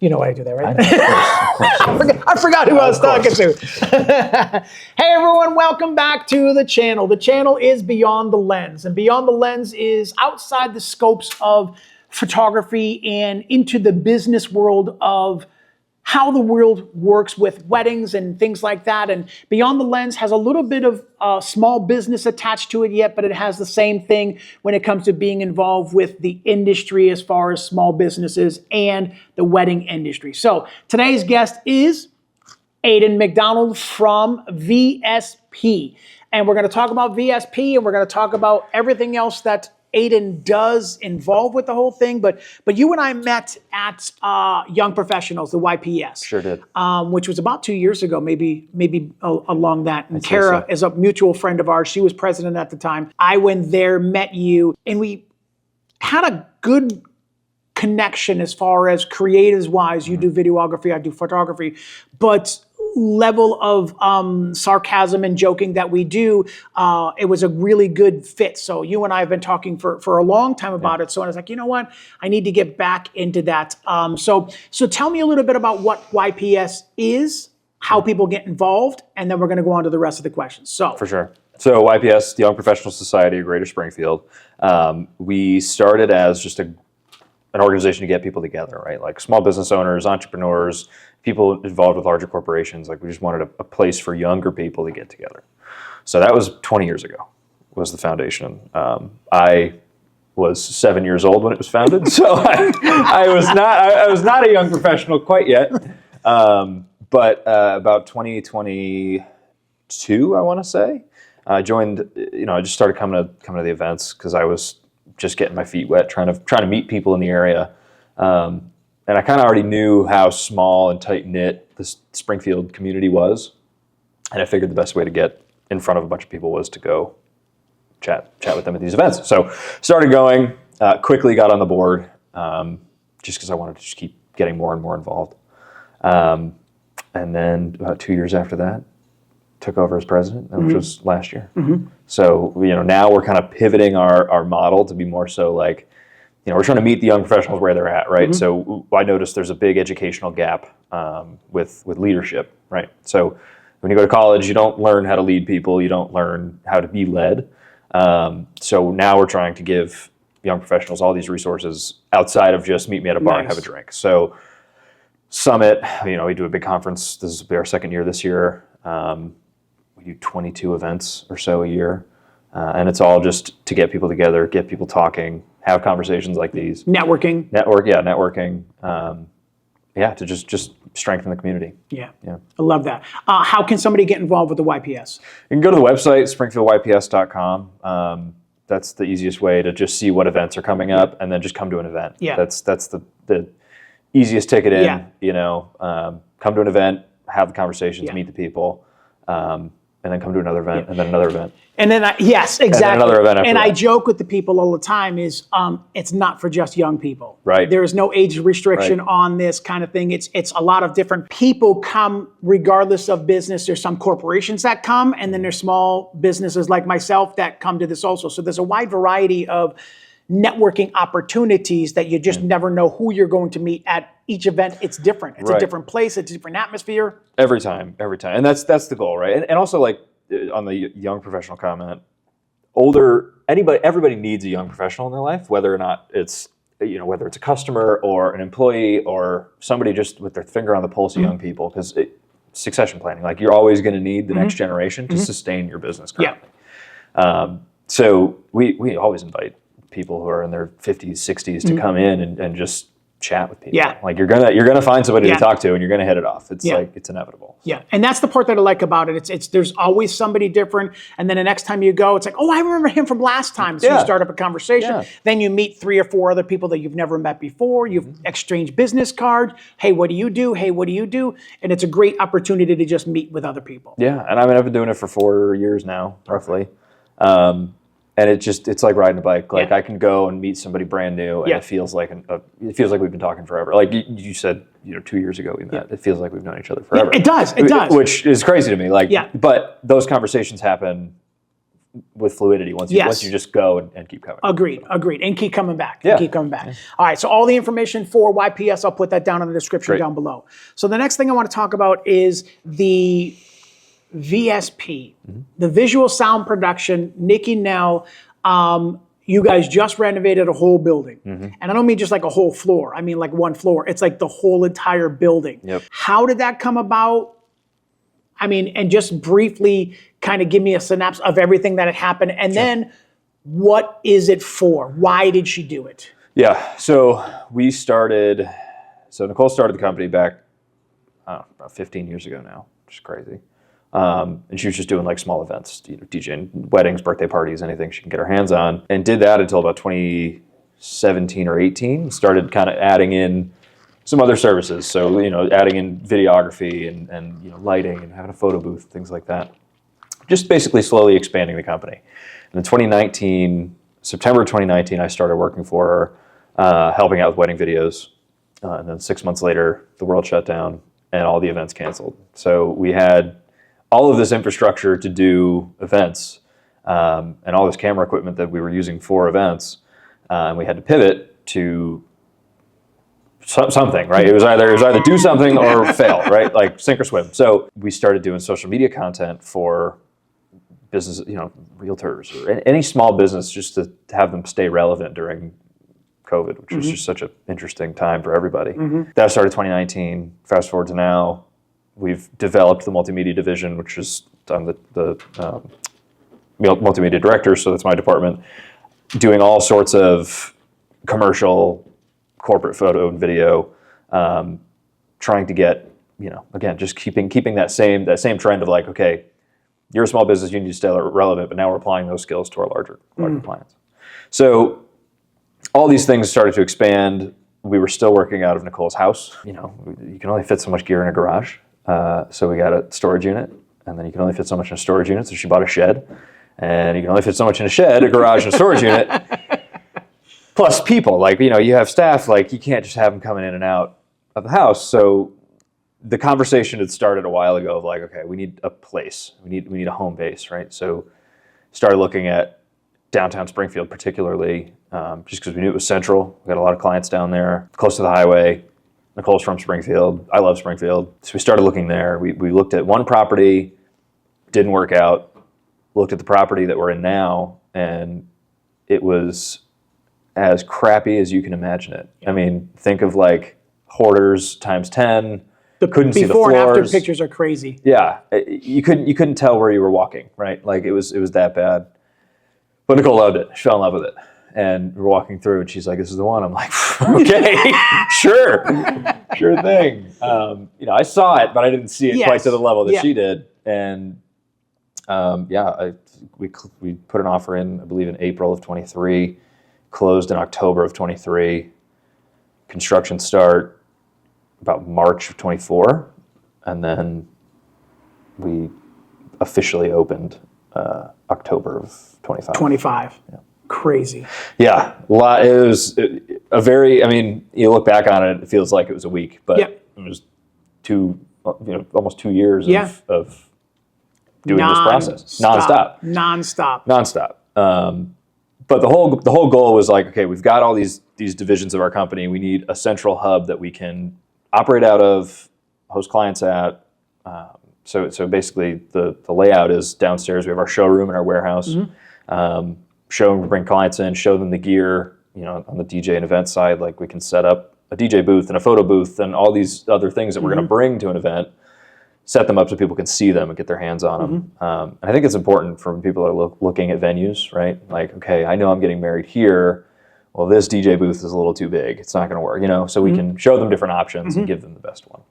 You know why I do that, right? Of course. I forgot who I was talking to. Hey everyone, welcome back to the channel. The channel is Beyond the Lens, and Beyond the Lens is outside the scopes of photography and into the business world of how the world works with weddings and things like that. And Beyond the Lens has a little bit of small business attached to it yet, but it has the same thing when it comes to being involved with the industry as far as small businesses and the wedding industry. So today's guest is Aiden McDonald from VSP. And we're going to talk about VSP, and we're going to talk about everything else that Aiden does involved with the whole thing, but you and I met at Young Professionals, the YPS. Sure did. Which was about 2 years ago, maybe along that. And Kara is a mutual friend of ours. She was president at the time. I went there, met you, and we had a good connection as far as creatives wise. You do videography, I do photography, but level of sarcasm and joking that we do, it was a really good fit. So you and I have been talking for a long time about it. So I was like, you know what? I need to get back into that. So tell me a little bit about what YPS is, how people get involved, and then we're going to go on to the rest of the questions. So for sure. So YPS, the Young Professional Society of Greater Springfield, we started as just an organization to get people together, right? Like small business owners, entrepreneurs, people involved with larger corporations. Like we just wanted a place for younger people to get together. So that was 20 years ago, was the foundation. I was 7 years old when it was founded, so I was not a young professional quite yet. But about 2022, I want to say, I joined. I just started coming to the events because I was just getting my feet wet, trying to meet people in the area. And I kind of already knew how small and tight-knit the Springfield community was. And I figured the best way to get in front of a bunch of people was to go chat with them at these events. So started going, quickly got on the board, just because I wanted to just keep getting more and more involved. And then about 2 years after that, took over as president, which was last year. So now we're kind of pivoting our model to be more so like, we're trying to meet the young professionals where they're at, right? So I noticed there's a big educational gap with leadership, right? So when you go to college, you don't learn how to lead people, you don't learn how to be led. So now we're trying to give young professionals all these resources outside of just meet me at a bar and have a drink. So Summit, we do a big conference. This will be our second year this year. We do 22 events or so a year. And it's all just to get people together, get people talking, have conversations like these. Networking. To just strengthen the community. Yeah. I love that. How can somebody get involved with the YPS? You can go to the website, springfieldYPS.com. That's the easiest way to just see what events are coming up, and then just come to an event. Yeah. That's the easiest ticket in. Come to an event, have the conversations, meet the people. And then come to another event, and then another event. And then, yes, exactly. And then another event after that. I joke with the people all the time is it's not for just young people. Right. There is no age restriction on this kind of thing. It's a lot of different people come regardless of business. There's some corporations that come, and then there's small businesses like myself that come to this also. So there's a wide variety of networking opportunities that you just never know who you're going to meet at each event. It's different. It's a different place. It's a different atmosphere. Every time. And that's the goal, right? And also, like on the young professional comment, everybody needs a young professional in their life, whether or not it's whether it's a customer or an employee or somebody just with their finger on the pulse of young people, because succession planning, like you're always going to need the next generation to sustain your business currently. So we always invite people who are in their 50s, 60s to come in and just chat with people. Yeah. Like you're gonna find somebody to talk to, and you're gonna hit it off. It's like it's inevitable. Yeah, and that's the part that I like about it. It's there's always somebody different, and then the next time you go, it's like, oh, I remember him from last time. So you start up a conversation. Yeah. Then you meet 3 or 4 other people that you've never met before. You've exchanged business cards. Hey, what do you do? Hey, what do you do? And it's a great opportunity to just meet with other people. Yeah, and I've been doing it for 4 years now, roughly. And it's like riding a bike. Like I can go and meet somebody brand new, and it feels like we've been talking forever. Like you said, 2 years ago we met. It feels like we've known each other forever. It does. Which is crazy to me. But those conversations happen with fluidity once you just go and keep coming. Agreed. And keep coming back. Yeah. Keep coming back. Yeah. All right, so all the information for YPS, I'll put that down in the description down below. So the next thing I want to talk about is the VSP, the visual sound production. Nikki Nell, you guys just renovated a whole building. And I don't mean just like a whole floor. I mean like one floor. It's like the whole entire building. Yep. How did that come about? I mean, and just briefly kind of give me a synopsis of everything that had happened. And then what is it for? Why did she do it? Yeah, so Nicole started the company back, about 15 years ago now, which is crazy. And she was just doing like small events, DJing weddings, birthday parties, anything she can get her hands on, and did that until about 2017 or 18. Started kind of adding in some other services, so adding in videography and lighting and having a photo booth, things like that. Just basically slowly expanding the company. And in September 2019, I started working for her, helping out with wedding videos. And then 6 months later, the world shut down and all the events canceled. So we had all of this infrastructure to do events and all this camera equipment that we were using for events. And we had to pivot to something, right? It was either do something or fail, right? Like sink or swim. So we started doing social media content for business, realtors or any small business, just to have them stay relevant during COVID, which was just such an interesting time for everybody. That started 2019. Fast forward to now, we've developed the multimedia division, which is I'm the multimedia director, so that's my department, doing all sorts of commercial, corporate photo and video, trying to get, again, just keeping that same trend of like, okay, you're a small business, you need to stay relevant, but now we're applying those skills to our larger clients. So all these things started to expand. We were still working out of Nicole's house. You can only fit so much gear in a garage. So we got a storage unit, and then you can only fit so much in a storage unit, so she bought a shed. And you can only fit so much in a shed, a garage, and a storage unit. Plus people, you have staff, you can't just have them coming in and out of the house. So the conversation had started a while ago of okay, we need a place. We need a home base, right? So started looking at downtown Springfield particularly, just because we knew it was central. We got a lot of clients down there, close to the highway. Nicole's from Springfield. I love Springfield. So we started looking there. We looked at one property, didn't work out. Looked at the property that we're in now, and it was as crappy as you can imagine it. I mean, think of hoarders times 10. Couldn't see the floors. Before and after pictures are crazy. Yeah, you couldn't tell where you were walking, right? It was that bad. But Nicole loved it. She fell in love with it. And we're walking through, and she's like, "This is the one." I'm like, "Okay, sure thing." I saw it, but I didn't see it quite to the level that she did. And we put an offer in, I believe, in April of 23, closed in October of 23, construction start about March of 24, and then we officially opened October of 25. 25. Yeah. Crazy. Yeah, it was a very, you look back on it, it feels like it was a week, but it was almost 2 years of doing this process nonstop. But the whole goal was okay, we've got all these divisions of our company. We need a central hub that we can operate out of, host clients at. So basically, the layout is downstairs. We have our showroom and our warehouse. Showroom to bring clients in, show them the gear. On the DJ and event side, we can set up a DJ booth and a photo booth and all these other things that we're going to bring to an event. Set them up so people can see them and get their hands on them. And I think it's important for people that are looking at venues, right? Okay, I know I'm getting married here. Well, this DJ booth is a little too big. It's not going to work, So we can show them different options and give them the best one.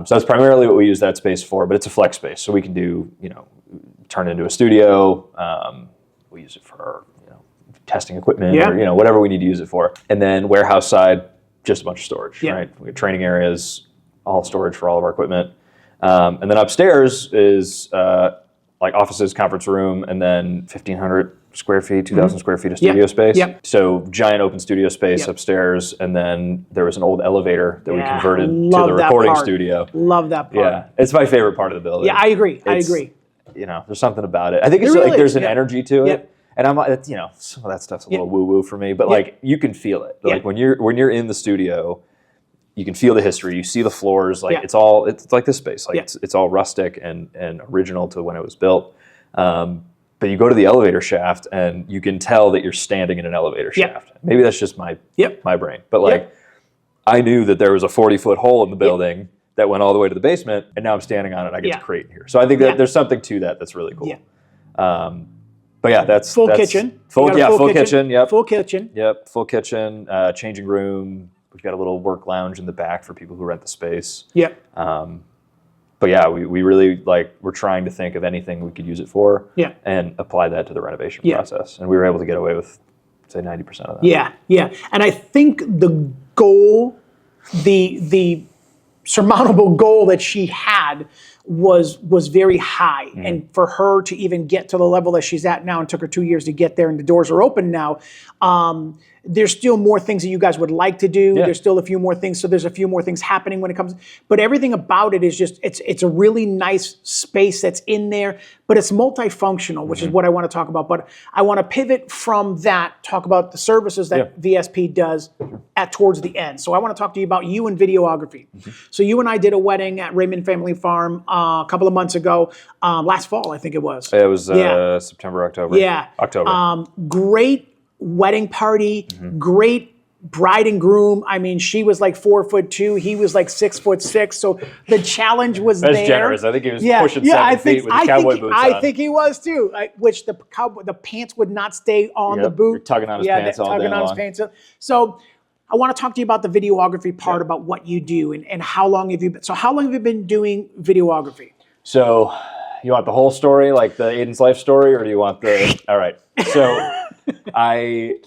So that's primarily what we use that space for, but it's a flex space. So we can do, turn it into a studio. We use it for, testing equipment or, whatever we need to use it for. And then warehouse side, just a bunch of storage, right? We have training areas, all storage for all of our equipment. And then upstairs is offices, conference room, and then 1,500 square feet, 2,000 square feet of studio space. So giant open studio space upstairs, and then there was an old elevator that we converted to the recording studio. Love that part. Yeah, it's my favorite part of the building. Yeah, I agree. there's something about it. I think it's There really like there's an is, energy to it. Yep. And some of that stuff's a little woo-woo for me, but like you can feel it. Like when you're in the studio, you can feel the history. You see the floors, like it's like this space, like it's all rustic and original to when it was built. But you go to the elevator shaft, and you can tell that you're standing in an elevator shaft. Maybe that's just my brain, but like I knew that there was a 40-foot hole in the building that went all the way to the basement, and now I'm standing on it. And I get to create here. So I think that there's something to that that's really cool. But yeah, that's full kitchen. Full kitchen. Yep. Full kitchen. Yep. Full kitchen. Changing room. We've got a little work lounge in the back for people who rent the space. Yep. But yeah, we really we're trying to think of anything we could use it for. And apply that to the renovation process, and we were able to get away with say 90% of that. Yeah. And I think the goal, the surmountable goal that she had was very high. And for her to even get to the level that she's at now, and took her 2 years to get there, and the doors are open now, there's still more things that you guys would like to do. There's still a few more things. So there's a few more things happening when it comes, but everything about it is just, it's a really nice space that's in there, but it's multifunctional, which is what I want to talk about. But I want to pivot from that, talk about the services that VSP does towards the end. So I want to talk to you about you and videography. So you and I did a wedding at Raymond Family Farm a couple of months ago, last fall, I think it was. It was September, October. October. Great wedding party, great bride and groom. I mean, she was like 4'2", he was like 6'6". So the challenge was there. That's generous. I think he was pushing 7 feet with the cowboy boots on. I think he was too. Which the pants would not stay on the boot. You're tugging on his pants all day long. So I want to talk to you about the videography part, about what you do and how long have you been. So how long have you been doing videography? So you want the whole story, like the Aiden's life story, or do you want the? All right. So I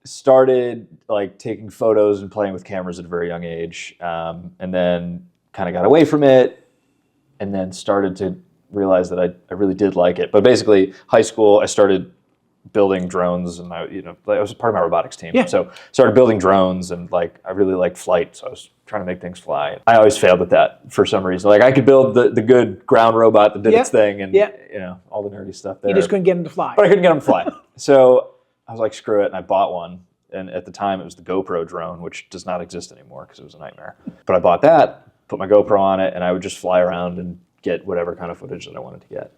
started like taking photos and playing with cameras at a very young age, and then kind of got away from it, and then started to realize that I really did like it. But basically, high school, I started building drones, and I was part of my robotics team. So started building drones, and like I really liked flight, so I was trying to make things fly. I always failed at that for some reason. Like I could build the good ground robot that did its thing, and all the nerdy stuff there. You just couldn't get them to fly. But I couldn't get them to fly. So I was like, screw it, and I bought one. And at the time, it was the GoPro drone, which does not exist anymore because it was a nightmare. But I bought that, put my GoPro on it, and I would just fly around and get whatever kind of footage that I wanted to get.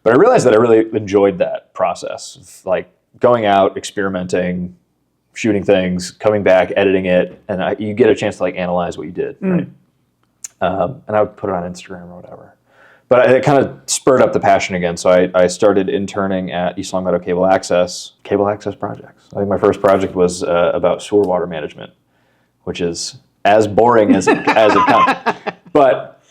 But I realized that I really enjoyed that process of like going out, experimenting, shooting things, coming back, editing it, and you get a chance to like analyze what you did, right? And I would put it on Instagram or whatever. But it kind of spurred up the passion again. So I started interning at East Long Meadow Cable Access projects. I think my first project was about sewer water management, which is as boring as it comes. But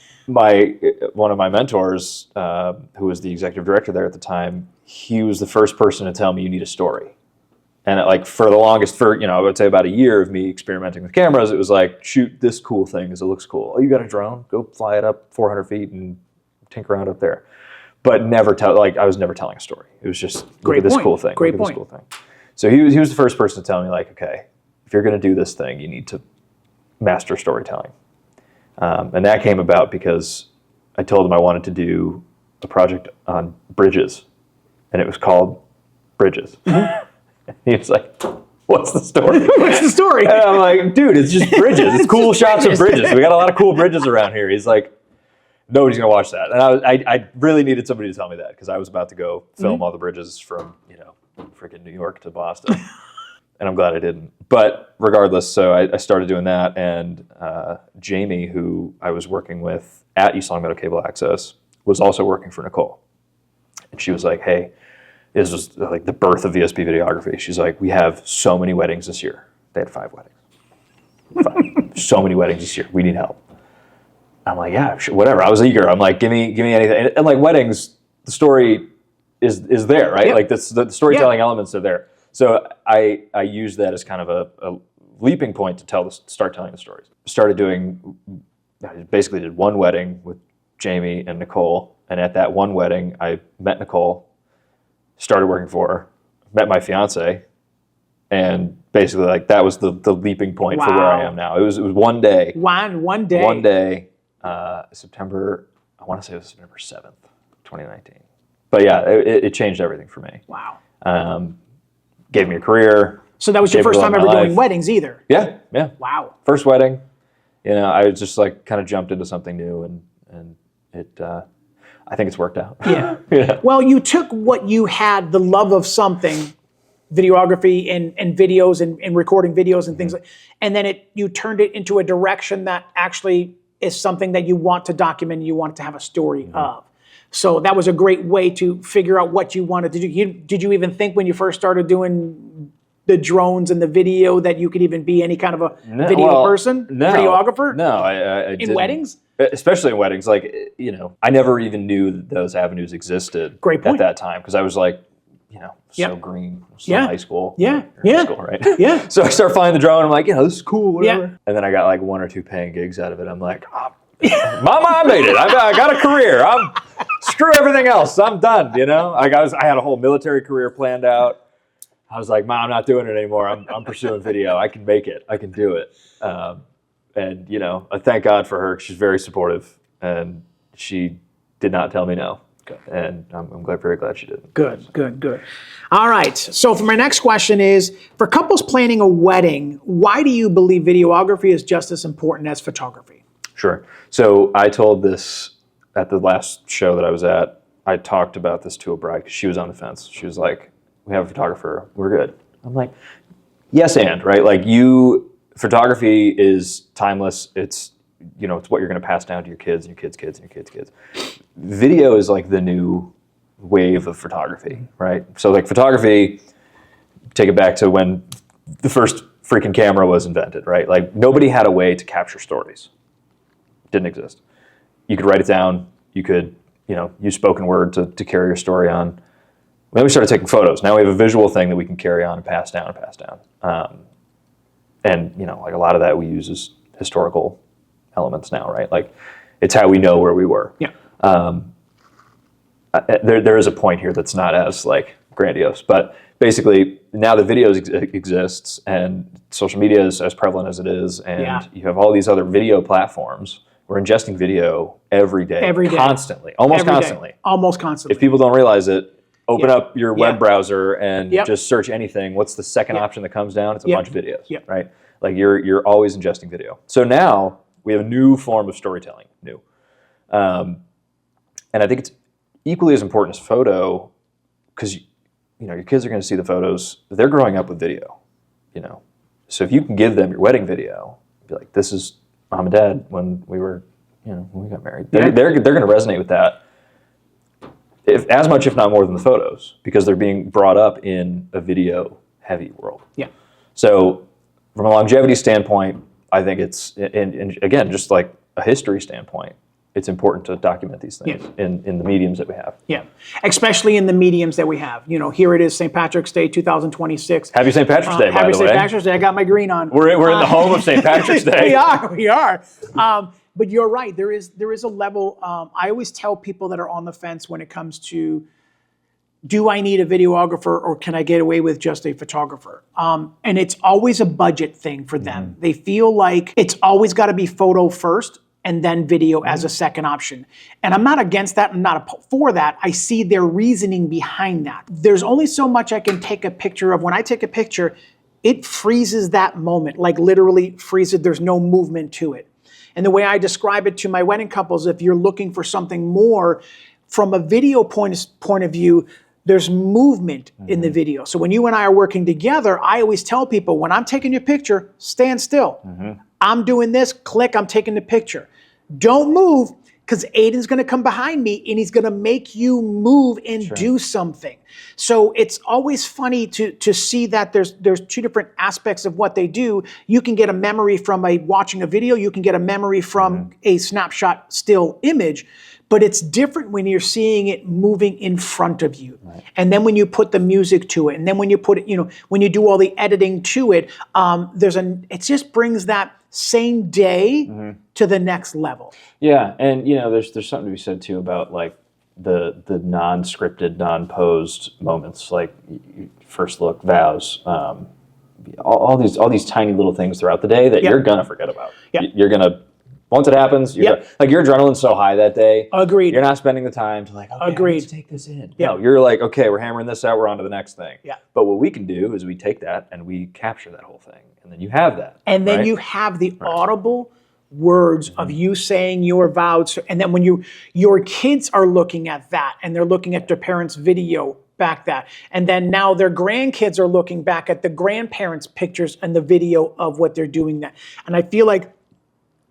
one of my mentors, who was the executive director there at the time, he was the first person to tell me you need a story. And for the longest, I would say about a year of me experimenting with cameras, it was like, shoot this cool thing because it looks cool. Oh, you got a drone? Go fly it up 400 feet and tinker around up there. But I was never telling a story. It was just, look at this cool thing. Great point. This cool thing. So he was the first person to tell me like, okay, if you're going to do this thing, you need to master storytelling. And that came about because I told him I wanted to do a project on bridges, and it was called Bridges. He was like, what's the story? What's the story? And I'm like, dude, it's just bridges. It's cool shots of bridges. We got a lot of cool bridges around here. He's like, nobody's going to watch that. And I really needed somebody to tell me that because I was about to go film all the bridges from, freaking New York to Boston. And I'm glad I didn't. But regardless, so I started doing that. And Jamie, who I was working with at East Long Meadow Cable Access, was also working for Nicole. And she was like, hey, this was like the birth of VSP videography. She's like, we have so many weddings this year. They had 5 weddings. 5. So many weddings this year. We need help. I'm like, yeah, sure, whatever. I was eager. I'm like, give me anything. And like weddings, the story is there, right? Like the storytelling elements are there. So I use that as kind of a leaping point to start telling the stories. I basically did one wedding with Jamie and Nicole. And at that one wedding, I met Nicole, started working for her, met my fiance, and basically like that was the leaping point for where I am now. It was one day. One day. September, I want to say it was September 7th, 2019. But yeah, it changed everything for me. Wow. Gave me a career. So that was your first time ever doing weddings either? Yeah, yeah. Wow. First wedding. You know, I was just like kind of jumped into something new, and it. I think it's worked out. Yeah. Yeah. Well, you took what you had, the love of something, videography and videos and recording videos and things like, and then you turned it into a direction that actually is something that you want to document, you want to have a story of. So that was a great way to figure out what you wanted to do. Did you even think when you first started doing the drones and the video that you could even be any kind of a video person, videographer? No, I in weddings? Especially in weddings, like, you know, I never even knew that those avenues existed at that time, because I was like, you know, so green, still in high school. High school, right? Yeah. So I start flying the drone, I'm like, you know, this is cool, whatever. Yeah. And then I got like 1 or 2 paying gigs out of it. I'm like, oh, mama, I made it. I got a career. Screw everything else. I'm done, you know? I had a whole military career planned out. I was like, Mom, I'm not doing it anymore. I'm pursuing video. I can make it. I can do it. And, you know, I thank God for her. She's very supportive, and she did not tell me no. And I'm very glad she did. Good. All right. So for my next question is, for couples planning a wedding, why do you believe videography is just as important as photography? Sure. So I told this at the last show that I was at. I talked about this to a bride because she was on the fence. She was like, we have a photographer. We're good. I'm like, yes, and, right? Like, photography is timeless. It's, you know, it's what you're going to pass down to your kids and your kids' kids and your kids' kids. Video is like the new wave of photography, right? So like photography, take it back to when the first freaking camera was invented, right? Like, nobody had a way to capture stories. It didn't exist. You could write it down. You could, you know, use spoken word to carry your story on. Then we started taking photos. Now we have a visual thing that we can carry on and pass down. And, you know, like a lot of that we use as historical elements now, right? Like, it's how we know where we were. Yeah. There is a point here that's not as like grandiose, but basically now the video exists and social media is as prevalent as it is, and you have all these other video platforms. We're ingesting video every day, constantly, almost constantly. If people don't realize it, open up your web browser and just search anything. What's the second option that comes down? It's a bunch of videos, right? Like, you're always ingesting video. So now we have a new form of storytelling, and I think it's equally as important as photo, because, you know, your kids are going to see the photos. They're growing up with video, you know. So if you can give them your wedding video, be like, this is Mom and Dad when we were, you know, when we got married. They're going to resonate with that as much, if not more, than the photos, because they're being brought up in a video-heavy world. Yeah. So from a longevity standpoint, I think it's, and again, just like a history standpoint, it's important to document these things in the mediums that we have. Yeah, especially in the mediums that we have. You know, here it is, St. Patrick's Day 2026. Happy St. Patrick's Day, by the way. Happy St. Patrick's Day. I got my green on. We're in the home of St. Patrick's Day. We are. But you're right. There is a level. I always tell people that are on the fence when it comes to, do I need a videographer or can I get away with just a photographer? And it's always a budget thing for them. They feel like it's always got to be photo first and then video as a second option. And I'm not against that. I'm not for that. I see their reasoning behind that. There's only so much I can take a picture of. When I take a picture, it freezes that moment, like literally freezes. There's no movement to it. And the way I describe it to my wedding couples, if you're looking for something more from a video point of view, there's movement in the video. So when you and I are working together, I always tell people, when I'm taking your picture, stand still. I'm doing this, click, I'm taking the picture. Don't move, because Aiden's gonna come behind me and he's gonna make you move and do something. So it's always funny to see that there's two different aspects of what they do. You can get a memory from watching a video, you can get a memory from a snapshot still image, but it's different when you're seeing it moving in front of you. And then when you put the music to it, and then when you put it, you know, when you do all the editing to it, it just brings that same day to the next level. Yeah, and you know, there's something to be said too about like the non-scripted, non-posed moments, like first look, vows, all these tiny little things throughout the day that you're gonna forget about. You're gonna Once it happens, like your adrenaline's so high that day. Agreed. You're not spending the time to like, okay, Agreed. let's take this in. No, you're like, okay, we're hammering this out. We're on to the next thing. Yeah. But what we can do is we take that and we capture that whole thing, and then you have that. And then you have the audible words of you saying your vows, and then when your kids are looking at that, and they're looking at their parents' video back that, and then now their grandkids are looking back at the grandparents' pictures and the video of what they're doing that. And I feel like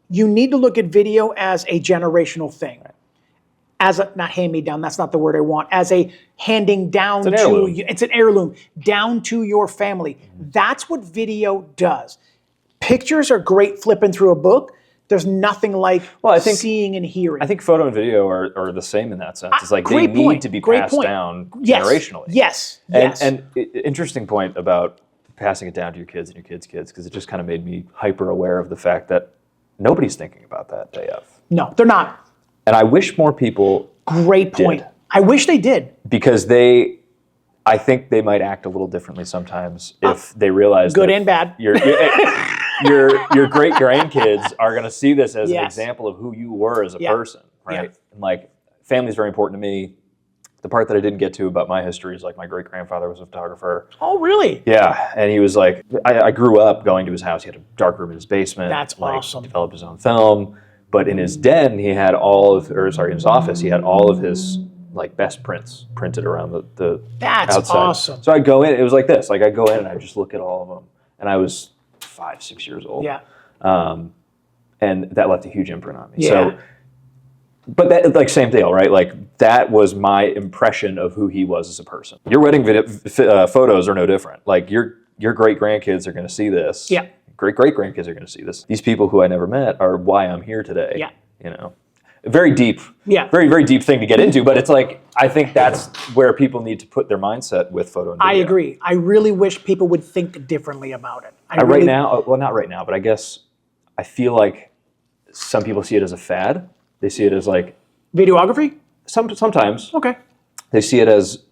you need to look at video as a generational thing. As a, not hand-me-down, that's not the word I want, as a handing down it's an heirloom, down to your family. That's what video does. Pictures are great flipping through a book. There's nothing like seeing and hearing. I think photo and video are the same in that sense. It's like they need to be passed down generationally. Yes. And interesting point about passing it down to your kids and your kids' kids, because it just kind of made me hyper aware of the fact that nobody's thinking about that day of. No, they're not. And I wish more people Great point. did. I wish they did. Because I think they might act a little differently sometimes if they realize good and bad. Your great grandkids are going to see this as an example of who you were as a person, right? And like, family's very important to me. The part that I didn't get to about my history is like my great grandfather was a photographer. Oh, really? Yeah, and he was like, I grew up going to his house. He had a dark room in his basement. That's awesome. Developed his own film, but in his den, he had in his office, he had all of his like best prints printed around the That's outside. awesome. So I'd go in. It was like this. Like I'd go in and I'd just look at all of them, and I was 5, 6 years old. Yeah. And that left a huge imprint on me. Yeah. So, but that, like, same deal, right? Like, that was my impression of who he was as a person. Your wedding photos are no different. Like, your great grandkids are going to see this. Yeah. Great grandkids are going to see this. These people who I never met are why I'm here today. Yeah. You know, very deep. Yeah. Very, very deep thing to get into. But it's like, I think that's where people need to put their mindset with photo and video. I agree. I really wish people would think differently about it. Right now, well, not right now, but I guess I feel like some people see it as a fad. They see it as like videography. Sometimes. Okay. They see it as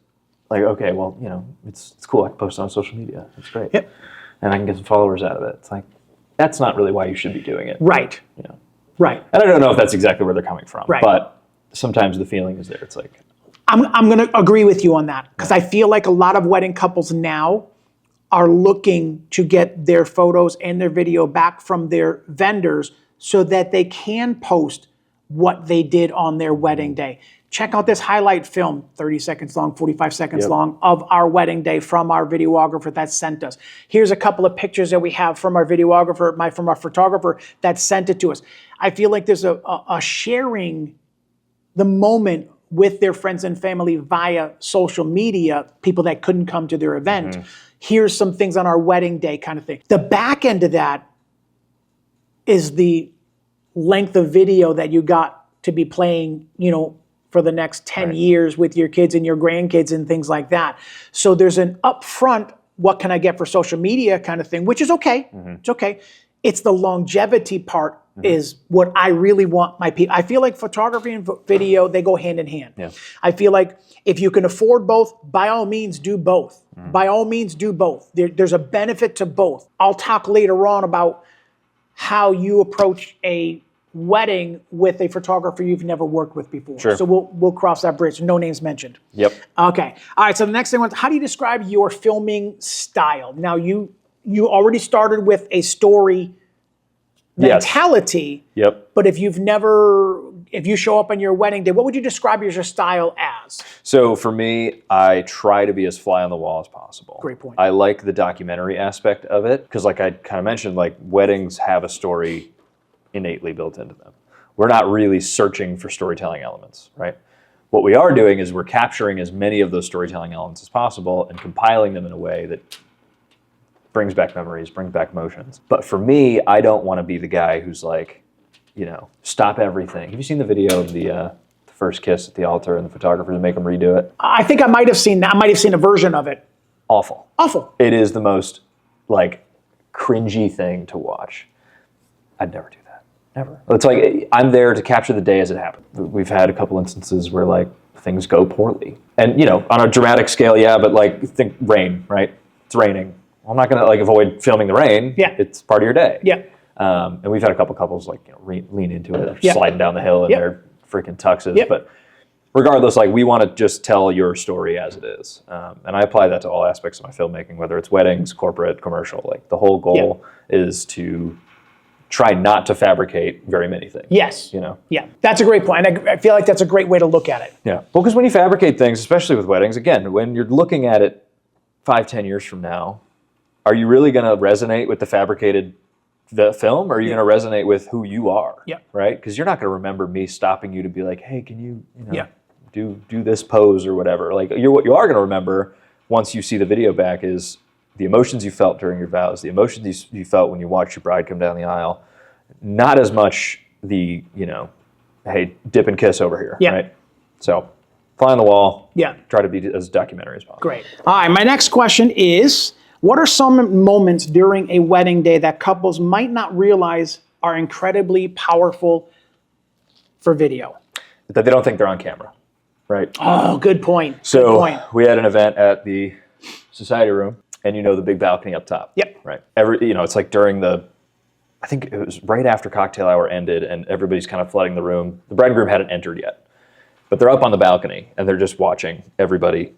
like, okay, well, you know, it's cool. I can post it on social media. It's great. Yep. And I can get some followers out of it. It's like, that's not really why you should be doing it. Right. You know. Right. And I don't know if that's exactly where they're coming from. Right. But sometimes the feeling is there. It's like, I'm going to agree with you on that, because I feel like a lot of wedding couples now are looking to get their photos and their video back from their vendors so that they can post what they did on their wedding day. Check out this highlight film, 30 seconds long, 45 seconds long, of our wedding day from our videographer that sent us. Here's a couple of pictures that we have from our videographer, from our photographer that sent it to us. I feel like there's a sharing the moment with their friends and family via social media, people that couldn't come to their event. Here's some things on our wedding day kind of thing. The back end of that is the length of video that you got to be playing, you know, for the next 10 years with your kids and your grandkids and things like that. So there's an upfront, what can I get for social media kind of thing, which is okay. It's okay. It's the longevity part is what I really want my people. I feel like photography and video, they go hand in hand. Yeah. I feel like if you can afford both, by all means do both. By all means do both. There's a benefit to both. I'll talk later on about how you approach a wedding with a photographer you've never worked with before. Sure. So we'll cross that bridge. No names mentioned. Yep. Okay. All right. So the next thing was, how do you describe your filming style? Now you already started with a story mentality. Yep. But if you show up on your wedding day, what would you describe your style as? So for me, I try to be as fly on the wall as possible. Great point. I like the documentary aspect of it because, like I kind of mentioned, like weddings have a story innately built into them. We're not really searching for storytelling elements, right? What we are doing is we're capturing as many of those storytelling elements as possible and compiling them in a way that brings back memories, brings back emotions. But for me, I don't want to be the guy who's like, you know, stop everything. Have you seen the video of the first kiss at the altar and the photographer to make them redo it? I think I might have seen that. I might have seen a version of it. Awful. Awful. It is the most like cringy thing to watch. I'd never do that. Never. It's like I'm there to capture the day as it happened. We've had a couple instances where like things go poorly. And you know, on a dramatic scale, yeah, but like think rain, right? It's raining. I'm not gonna like avoid filming the rain. Yeah. It's part of your day. Yeah. And we've had a couple couples like lean into it, Yep. sliding down the hill in Yep. their freaking tuxes. Yep. But regardless, like we want to just tell your story as it is, and I apply that to all aspects of my filmmaking, whether it's weddings, corporate, commercial. Like the whole goal is to try not to fabricate very many things. Yes. You know. Yeah, that's a great point. And I feel like that's a great way to look at it. Yeah. Well, because when you fabricate things, especially with weddings, again, when you're looking at it 5-10 years from now, are you really going to resonate with the fabricated film, or are you going to resonate with who you are? Yeah. Right? Because you're not going to remember me stopping you to be like, hey, can you do this pose or whatever. Like what you are going to remember once you see the video back is the emotions you felt during your vows, the emotions you felt when you watched your bride come down the aisle. Not as much the, hey, dip and kiss over here, right? So fly on the wall. Yeah. Try to be as documentary as possible. Great. All right, my next question is, what are some moments during a wedding day that couples might not realize are incredibly powerful for video? That they don't think they're on camera, right? Oh, good point. So good point. We had an event at the society room, and the big balcony up top. Yep. Right. It's like during I think it was right after cocktail hour ended, and everybody's kind of flooding the room. The bride and groom hadn't entered yet, but they're up on the balcony and they're just watching everybody,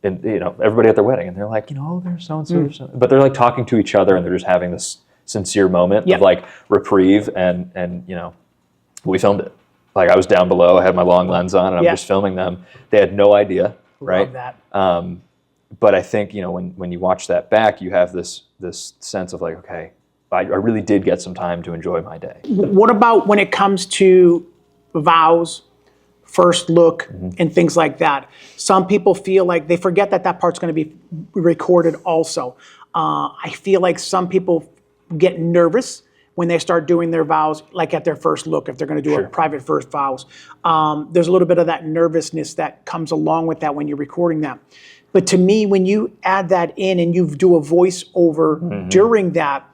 and everybody at their wedding, and they're like, there's so and so, but they're like talking to each other, and they're just having this sincere moment of like reprieve, and we filmed it. Like I was down below, I had my long lens on, and I'm just filming them. They had no idea, right? Love that. But I think when you watch that back, you have this sense of like, okay, I really did get some time to enjoy my day. What about when it comes to vows, first look, and things like that? Some people feel like they forget that part's going to be recorded also. I feel like some people get nervous when they start doing their vows, like at their first look, if they're going to do a private first vows. There's a little bit of that nervousness that comes along with that when you're recording that. But to me, when you add that in and you do a voiceover during that,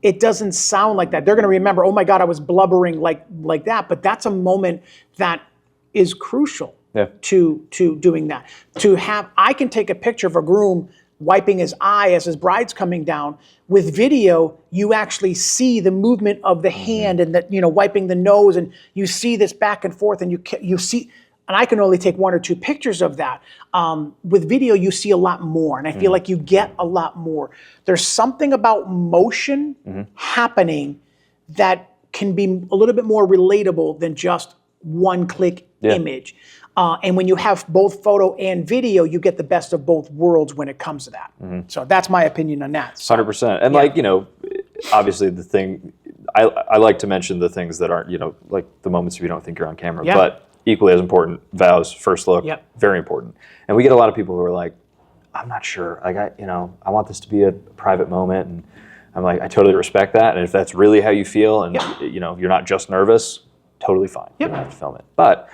it doesn't sound like that. They're going to remember, oh my God, I was blubbering like that. But that's a moment that is crucial to doing that. I can take a picture of a groom wiping his eye as his bride's coming down. With video, you actually see the movement of the hand and that, wiping the nose, and you see this back and forth, and you see, and I can only take 1 or 2 pictures of that. With video, you see a lot more, and I feel like you get a lot more. There's something about motion happening that can be a little bit more relatable than just one-click image. And when you have both photo and video, you get the best of both worlds when it comes to that. So that's my opinion on that. 100%. And obviously the thing, I like to mention the things that aren't, like the moments you don't think you're on camera, but equally as important, vows, first look, very important. And we get a lot of people who are like, I'm not sure. Like I want this to be a private moment, and I'm like, I totally respect that. And if that's really how you feel, and you're not just nervous, totally fine. You don't have to film it. But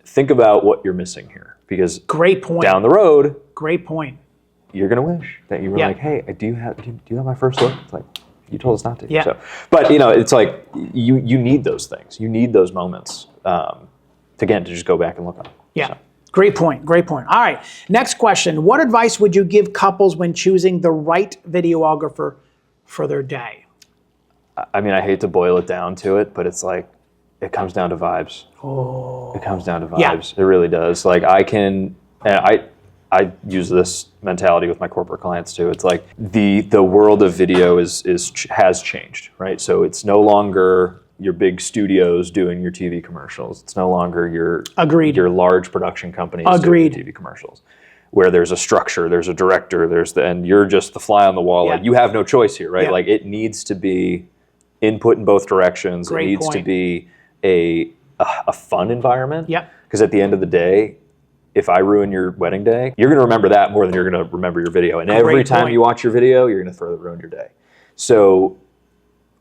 think about what you're missing here, because great point. Down the road, great point. You're gonna wish that you were like, hey, do you have my first look? It's like, you told us not to. Yeah. So, but it's like you need those things. You need those moments to just go back and look on them. Yeah. So. Great point. Great point. All right. Next question. What advice would you give couples when choosing the right videographer for their day? I mean, I hate to boil it down to it, but it's like, it comes down to vibes. Oh. It comes down to vibes. It really does. Like I use this mentality with my corporate clients too. It's like the world of video has changed, right? So it's no longer your big studios doing your TV commercials. It's no longer your large production companies doing TV commercials, where there's a structure, there's a director, and you're just the fly on the wall. Like you have no choice here, right? Like it needs to be input in both directions. It needs to be a fun environment. Because at the end of the day, if I ruin your wedding day, you're going to remember that more than you're going to remember your video. And every time you watch your video, you're going to ruin your day. So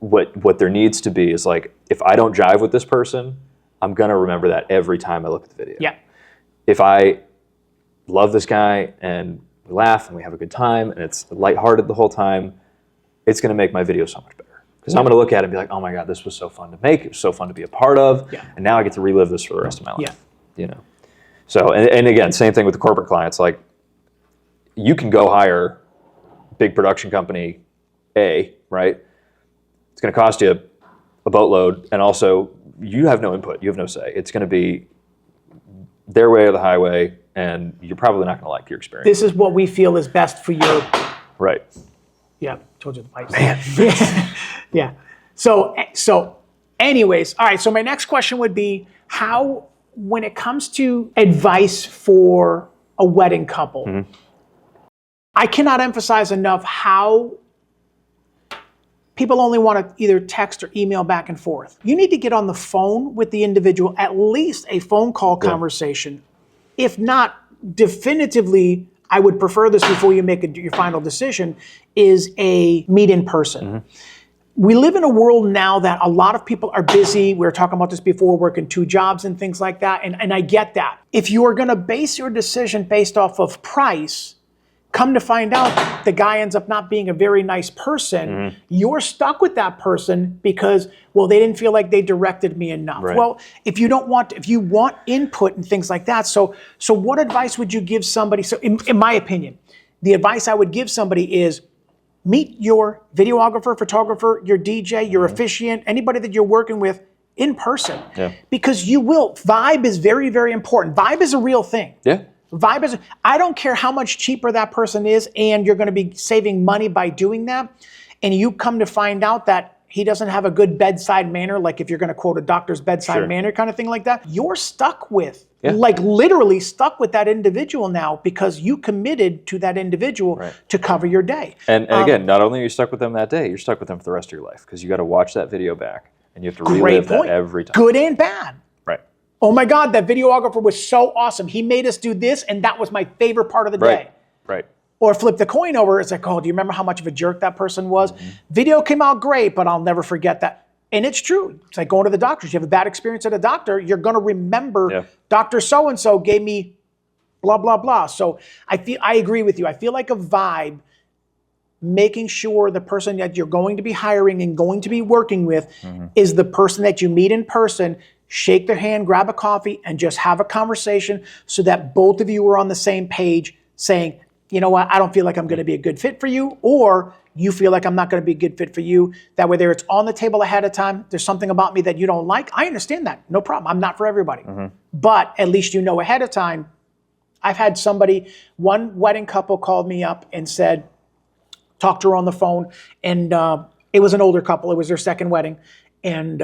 what there needs to be is like, if I don't jive with this person, I'm going to remember that every time I look at the video. If I love this guy and we laugh and we have a good time and it's lighthearted the whole time, it's going to make my video so much better. Because I'm going to look at it and be like, oh my God, this was so fun to make. It was so fun to be a part of. And now I get to relive this for the rest of my life. So, and again, same thing with the corporate clients. Like, you can go hire big production company A, right? It's going to cost you a boatload, and also you have no input. You have no say. It's going to be their way or the highway, and you're probably not going to like your experience. This is what we feel is best for your... Right. Yeah, told you the pipes. Man. Yeah. So anyways, all right, so my next question would be, how, when it comes to advice for a wedding couple, I cannot emphasize enough how people only want to either text or email back and forth. You need to get on the phone with the individual, at least a phone call conversation. If not, definitively, I would prefer this before you make your final decision, is a meet in person. We live in a world now that a lot of people are busy. We were talking about this before, working 2 jobs and things like that, and I get that. If you are going to base your decision based off of price, come to find out the guy ends up not being a very nice person, you're stuck with that person because, well, they didn't feel like they directed me enough. Right. Well, if you want input and things like that, so what advice would you give somebody? So in my opinion, the advice I would give somebody is meet your videographer, photographer, your DJ, your officiant, anybody that you're working with in person. Because you will. Vibe is very, very important. Vibe is a real thing. Vibe is, I don't care how much cheaper that person is, and you're going to be saving money by doing that, and you come to find out that he doesn't have a good bedside manner, like if you're going to quote a doctor's bedside manner kind of thing like that, you're stuck with, like literally stuck with that individual now because you committed to that individual to cover your day. And again, not only are you stuck with them that day, you're stuck with them for the rest of your life because you got to watch that video back, and you have to relive that every time. Good and bad. Right. Oh my God, that videographer was so awesome. He made us do this, and that was my favorite part of the day. Right. Or flip the coin over, it's like, oh, do you remember how much of a jerk that person was? Video came out great, but I'll never forget that. And it's true. It's like going to the doctors. You have a bad experience at a doctor, you're going to remember Dr. So-and-so gave me blah, blah, blah. So I agree with you. I feel like a vibe, making sure the person that you're going to be hiring and going to be working with is the person that you meet in person. Shake their hand, grab a coffee, and just have a conversation so that both of you are on the same page saying, you know what, I don't feel like I'm going to be a good fit for you, or you feel like I'm not going to be a good fit for you. That whether it's on the table ahead of time, there's something about me that you don't like. I understand that. No problem. I'm not for everybody. But at least you know ahead of time. I've had one wedding couple called me up and said, talked to her on the phone, and it was an older couple. It was their second wedding. And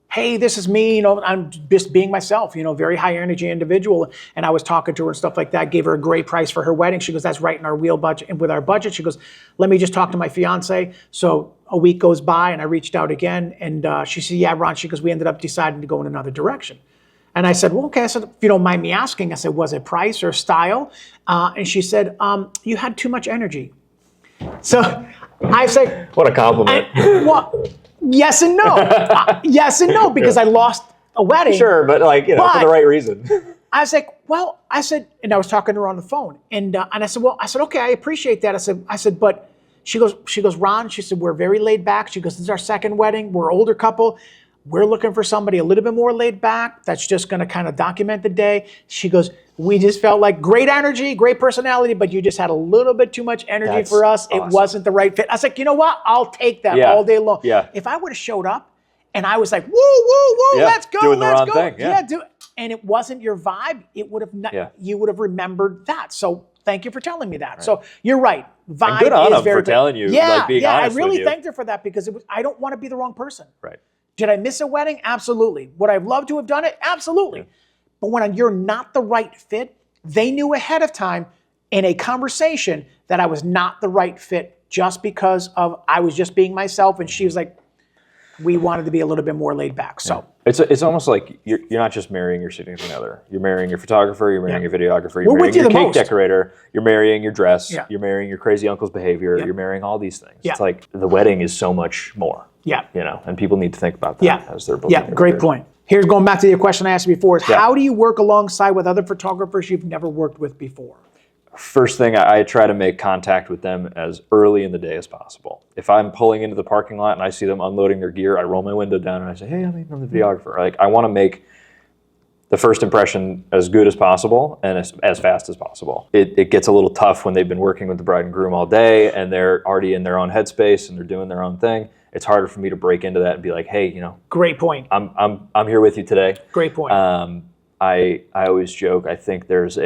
hey, this is me, I'm just being myself, very high energy individual. And I was talking to her and stuff like that, gave her a great price for her wedding. She goes, that's right in our wheel budget. And with our budget, she goes, let me just talk to my fiance. So a week goes by and I reached out again. And she said, yeah, Ron, she goes, we ended up deciding to go in another direction. And I said, well, okay. I said, if you don't mind me asking, I said, was it price or style? And she said, you had too much energy. So I said, what a compliment. Yes and no. Yes and no, because I lost a wedding. Sure, but for the right reason. I was like, and I was talking to her on the phone, and I said, okay, I appreciate that. I said, but she goes, Ron, she said, we're very laid back. She goes, this is our second wedding. We're an older couple. We're looking for somebody a little bit more laid back that's just going to kind of document the day. She goes, we just felt like great energy, great personality, but you just had a little bit too much energy for us. Awesome. It wasn't the right fit. I was like, you know what? I'll take that all day long. If I would have showed up and I was like, woo, woo, woo, let's go, doing let's the wrong go. Thing. Do it. And it wasn't your vibe, it would have not, you would have remembered that. So thank you for telling me that. Right. So you're right. Vibe and good on is them very for telling you, being honest with you. I really thanked her for that because I don't want to be the wrong person. Right. Did I miss a wedding? Absolutely. Would I have loved to have done it? Absolutely. But when you're not the right fit, they knew ahead of time in a conversation that I was not the right fit just because of I was just being myself, and she was like, we wanted to be a little bit more laid back. So it's almost like you're not just marrying your significant other. You're marrying your photographer, you're marrying your videographer, you're marrying your cake decorator, you're marrying your dress, you're marrying your crazy uncle's behavior, you're marrying all these things. It's like the wedding is so much more. And people need to think about that as they're booking. Yeah, great point. Here's going back to the question I asked before: is how do you work alongside with other photographers you've never worked with before? First thing, I try to make contact with them as early in the day as possible. If I'm pulling into the parking lot and I see them unloading their gear, I roll my window down and I say, hey, I'm the videographer. Like, I want to make the first impression as good as possible and as fast as possible. It gets a little tough when they've been working with the bride and groom all day and they're already in their own headspace and they're doing their own thing. It's harder for me to break into that and be like, hey, Great point. I'm here with you today. Great point. I always joke, I think there's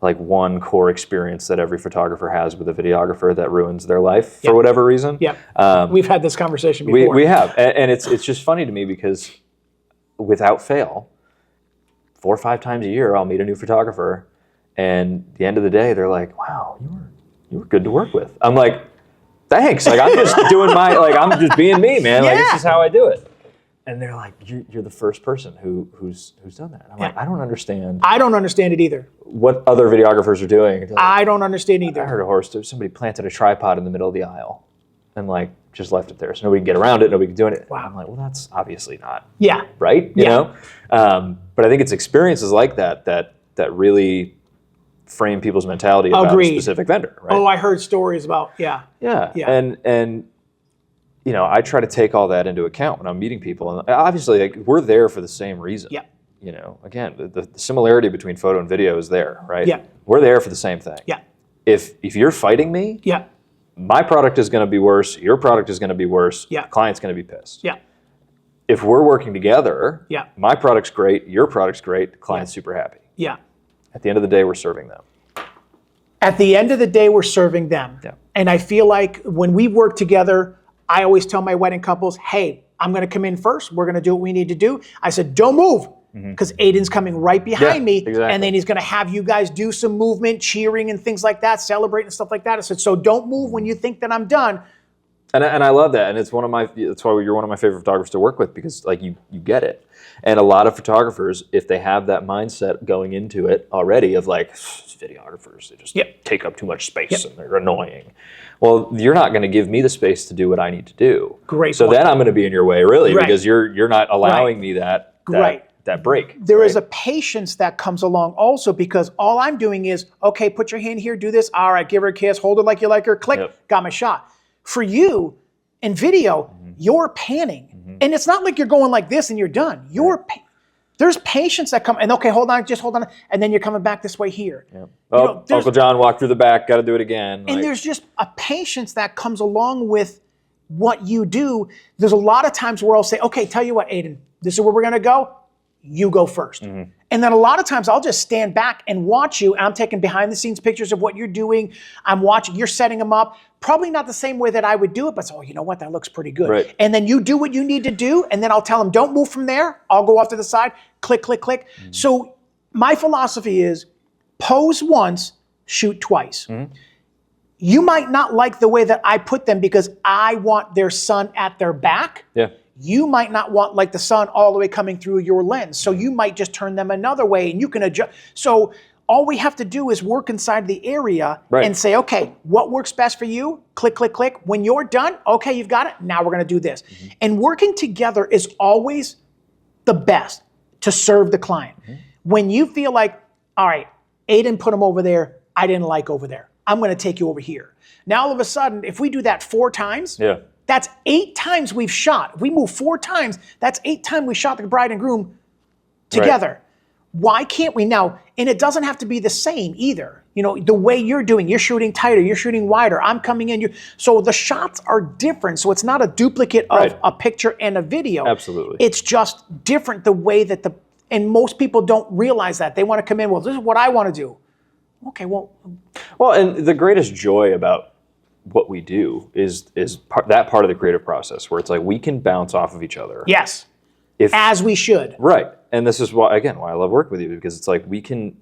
one core experience that every photographer has with a videographer that ruins their life for whatever reason. Yeah. We've had this conversation before. We have. And it's just funny to me because without fail, 4 or 5 times a year, I'll meet a new photographer and at the end of the day, they're like, wow, you were good to work with. I'm like, thanks. Like, I'm just doing I'm just being me, man. Like, this is how I do it. And they're like, you're the first person who's done that. And I'm like, I don't understand. I don't understand it either. What other videographers are doing. Like, I don't understand either. I heard a horror story. Somebody planted a tripod in the middle of the aisle and just left it there. So nobody can get around it, nobody can do it. Wow. I'm like, well, that's obviously not right, you know? But I think it's experiences like that really frame people's mentality about a specific vendor, right? Oh, I heard stories about, Yeah. And I try to take all that into account when I'm meeting people. And obviously, we're there for the same reason. Yeah. Again, the similarity between photo and video is there, right? Yeah. We're there for the same thing. Yeah. If you're fighting me, my product is going to be worse, your product is going to be worse, client's going to be pissed. Yeah. If we're working together, my product's great, your product's great, client's super happy. Yeah. At the end of the day, we're serving them. At the end of the day, we're serving them. Yeah. And I feel like when we work together, I always tell my wedding couples, hey, I'm going to come in first. We're going to do what we need to do. I said, don't move, because Aiden's coming right behind me. Exactly. And then he's going to have you guys do some movement, cheering and things like that, celebrating and stuff like that. I said, so don't move when you think that I'm done. And I love that. And that's why you're one of my favorite photographers to work with, because you get it. And a lot of photographers, if they have that mindset going into it already of videographers, they just take up too much space and they're annoying. Well, you're not going to give me the space to do what I need to do. Great. So then I'm going to be in your way, really, because you're not allowing me that break. There is a patience that comes along also, because all I'm doing is, okay, put your hand here, do this. All right, give her a kiss, hold her like you like her, click, got my shot. For you, in video, you're panning. And it's not like you're going like this and you're done. There's patience that come, and okay, hold on, just hold on, and then you're coming back this way here. Yeah. Oh, Uncle John walked through the back, got to do it again. And there's just a patience that comes along with what you do. There's a lot of times where I'll say, okay, tell you what, Aiden, this is where we're going to go. You go first. And then a lot of times I'll just stand back and watch you, and I'm taking behind the scenes pictures of what you're doing. I'm watching, you're setting them up. Probably not the same way that I would do it, but you know what, that looks pretty good. Right. And then you do what you need to do, and then I'll tell them, don't move from there. I'll go off to the side, click, click, click. So my philosophy is pose once, shoot twice. You might not like the way that I put them because I want their sun at their back. Yeah. You might not want the sun all the way coming through your lens. So you might just turn them another way and you can adjust. So all we have to do is work inside the area and say, okay, what works best for you? Click, click, click. When you're done, okay, you've got it. Now we're going to do this. And working together is always the best to serve the client. When you feel like, all right, Aiden put him over there, I didn't like over there. I'm going to take you over here. Now all of a sudden, if we do that 4 times, that's 8 times we've shot. If we move 4 times, that's 8 times we shot the bride and groom together. Right. Why can't we now? And it doesn't have to be the same either. The way you're doing, you're shooting tighter, you're shooting wider, I'm coming in. So the shots are different. So it's not a duplicate of a picture and a video. Absolutely. It's just different the way that and most people don't realize that. They want to come in, well, this is what I want to do. Okay, well. Well, and the greatest joy about what we do is that part of the creative process where it's we can bounce off of each other. Yes, as we should. Right, and this is why I love working with you, because it's we can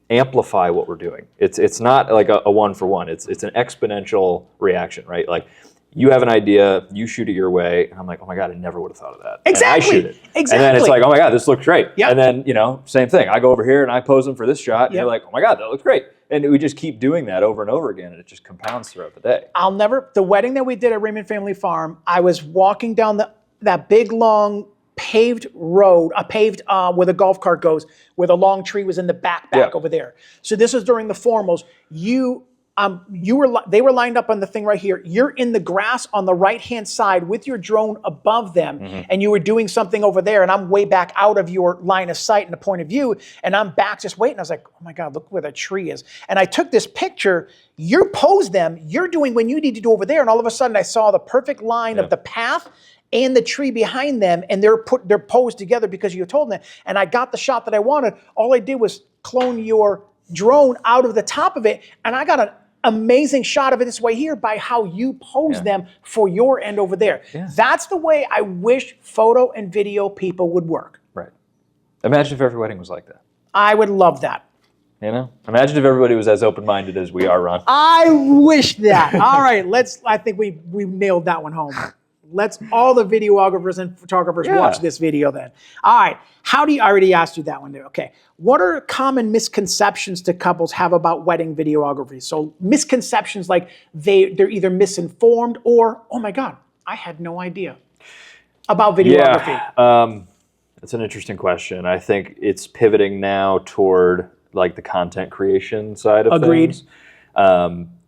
amplify what we're doing. It's not a one-for-one. It's an exponential reaction, right? You have an idea, you shoot it your way, and I'm like, oh my God, I never would have thought of that. Exactly. And I shoot it. Exactly. And then it's oh my God, this looks great. Yep. And then, same thing. I go over here and I pose them for this shot, and you're like, oh my God, that looks great. And we just keep doing that over and over again, and it just compounds throughout the day. The wedding that we did at Raymond Family Farm, I was walking down that big, long, paved road, where the golf cart goes, where the long tree was in the back over there. So this is during the formals. they were lined up on the thing right here. You're in the grass on the right-hand side with your drone above them, and you were doing something over there, and I'm way back out of your line of sight and the point of view, and I'm back just waiting. I was like, oh my God, look where that tree is. And I took this picture. You posed them. You're doing when you need to do over there, and all of a sudden I saw the perfect line of the path and the tree behind them, and they're posed together because you told them. And I got the shot that I wanted. All I did was clone your drone out of the top of it, and I got an amazing shot of it this way here by how you pose them for your end over there. That's the way I wish photo and video people would work. Right. Imagine if every wedding was like that. I would love that. You know? Imagine if everybody was as open-minded as we are, Ron. I wish that. All right, I think we nailed that one home. Let's all the videographers and photographers watch this video then. All right, I already asked you that one there. Okay, what are common misconceptions that couples have about wedding videography? So misconceptions like they're either misinformed or, oh my God, I had no idea about videography. Yeah, that's an interesting question. I think it's pivoting now toward like the content creation side of things.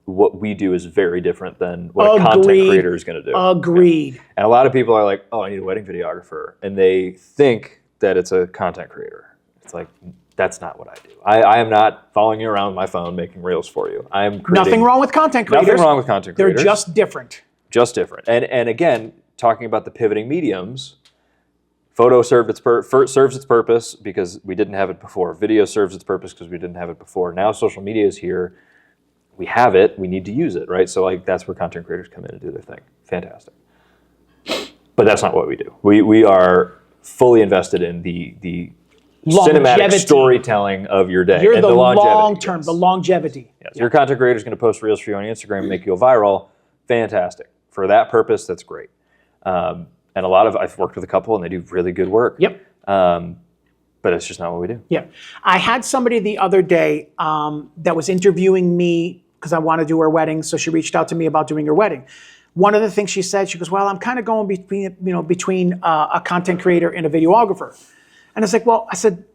What we do is very different than what a content creator is going to do. Agreed. Yeah. And a lot of people are like, oh, I need a wedding videographer. And they think that it's a content creator. It's like, that's not what I do. I am not following you around with my phone making reels for you. I am creating... Nothing wrong with content creators. Nothing wrong with content creators. They're just different. Just different. And again, talking about the pivoting mediums, photo served its purpose because we didn't have it before. Video serves its purpose because we didn't have it before. Now social media is here. We have it, we need to use it, right? So like that's where content creators come in and do their thing. Fantastic. But that's not what we do. We are fully invested in the cinematic storytelling of your day. You're and the longevity. Long term, the longevity. Yes. Your content creator is going to post reels for you on Instagram and make you go viral. Fantastic. For that purpose, that's great. And I've worked with a couple and they do really good work. Yep. But it's just not what we do. Yeah. I had somebody the other day that was interviewing me because I want to do her wedding. So she reached out to me about doing her wedding. One of the things she said, she goes, well, I'm kind of going between a content creator and a videographer. And I was like, well, I said,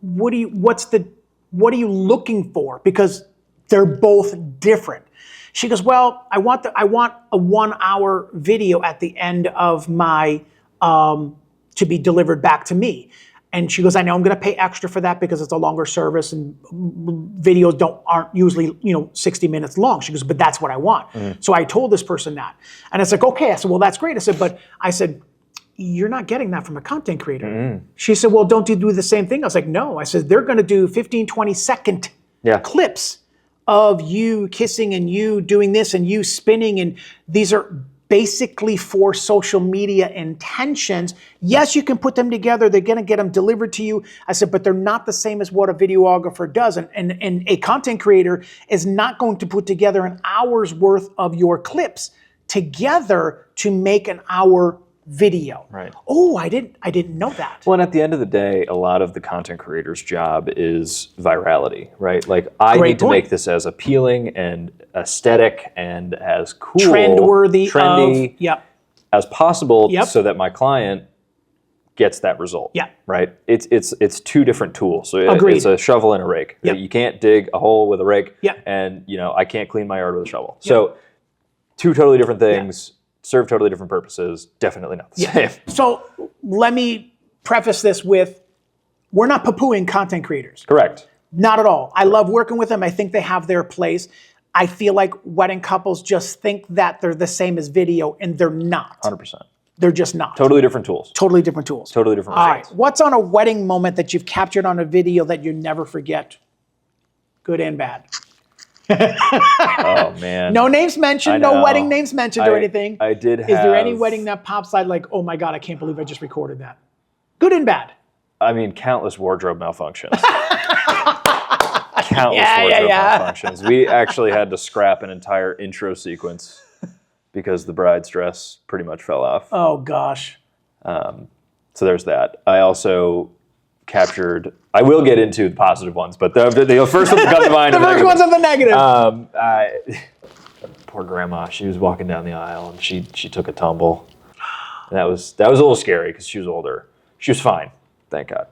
what are you looking for? Because they're both different. She goes, well, I want a 1 hour video at the end of my, to be delivered back to me. And she goes, I know I'm going to pay extra for that because it's a longer service and videos aren't usually 60 minutes long. She goes, but that's what I want. So I told this person that. And it's like, okay. I said, well, that's great. I said, you're not getting that from a content creator. She said, well, don't you do the same thing? I was like, no. I said, they're going to do 15, 20-second clips of you kissing and you doing this and you spinning. And these are basically for social media intentions. Yes, you can put them together. They're going to get them delivered to you. I said, but they're not the same as what a videographer does. And a content creator is not going to put together an hour's worth of your clips together to make an hour video. Right. Oh, I didn't know that. Well, and at the end of the day, a lot of the content creator's job is virality, right? Like I need to make this as appealing and aesthetic and as cool, trendy as possible so that my client gets that result. Yeah. Right? It's two different tools. So it's a shovel and a rake. Yep. You can't dig a hole with a rake and I can't clean my yard with a shovel. Yep. So two totally different things. Serve totally different purposes, definitely not the same. So let me preface this with, we're not poo-pooing content creators. Correct. Not at all. I love working with them. I think they have their place. I feel like wedding couples just think that they're the same as video, and they're not. 100%. They're just not. Totally different tools. Totally different tools. Totally different All results. right. What's on a wedding moment that you've captured on a video that you never forget? Good and bad. Oh man! No names mentioned, no wedding names mentioned or anything. I did have... Is there any wedding that pops out like, oh my God, I can't believe I just recorded that? Good and bad. I mean, countless wardrobe malfunctions. Malfunctions. We actually had to scrap an entire intro sequence because the bride's dress pretty much fell off. Oh gosh. So there's that. I also captured... I will get into the positive ones, but the first ones that come to mind the first ones are the negative. Poor grandma. She was walking down the aisle and she took a tumble. And that was a little scary because she was older. She was fine, thank God.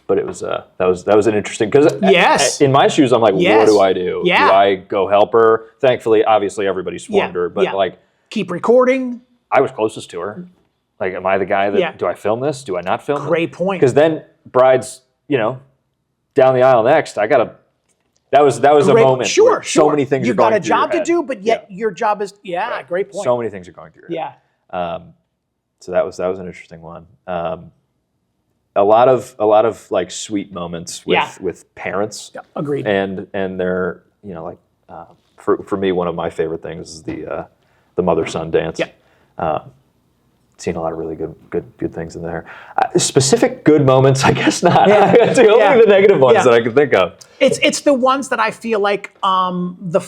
But it was that was an interesting, because Yes. in my shoes I'm like, Yes. what do I do? Yeah. Do I go help her? Thankfully, obviously everybody swarmed her, but like keep recording. I was closest to her. Like, am I the guy that do I film this? Do I not film it? Great point. Because then bride's, down the aisle next. I gotta. That was a moment. Sure. So many things. You've are going got a through job your to head. do, but yet your job is great point. So many things are going through your head. Yeah. So that was an interesting one. A lot of like sweet moments with parents. Yeah, agreed. And they're for me, one of my favorite things is the mother-son dance. Yeah. Seen a lot of really good things in there. Specific good moments, I guess not. Yeah. Only the negative ones that I can think of. It's the ones that I feel like the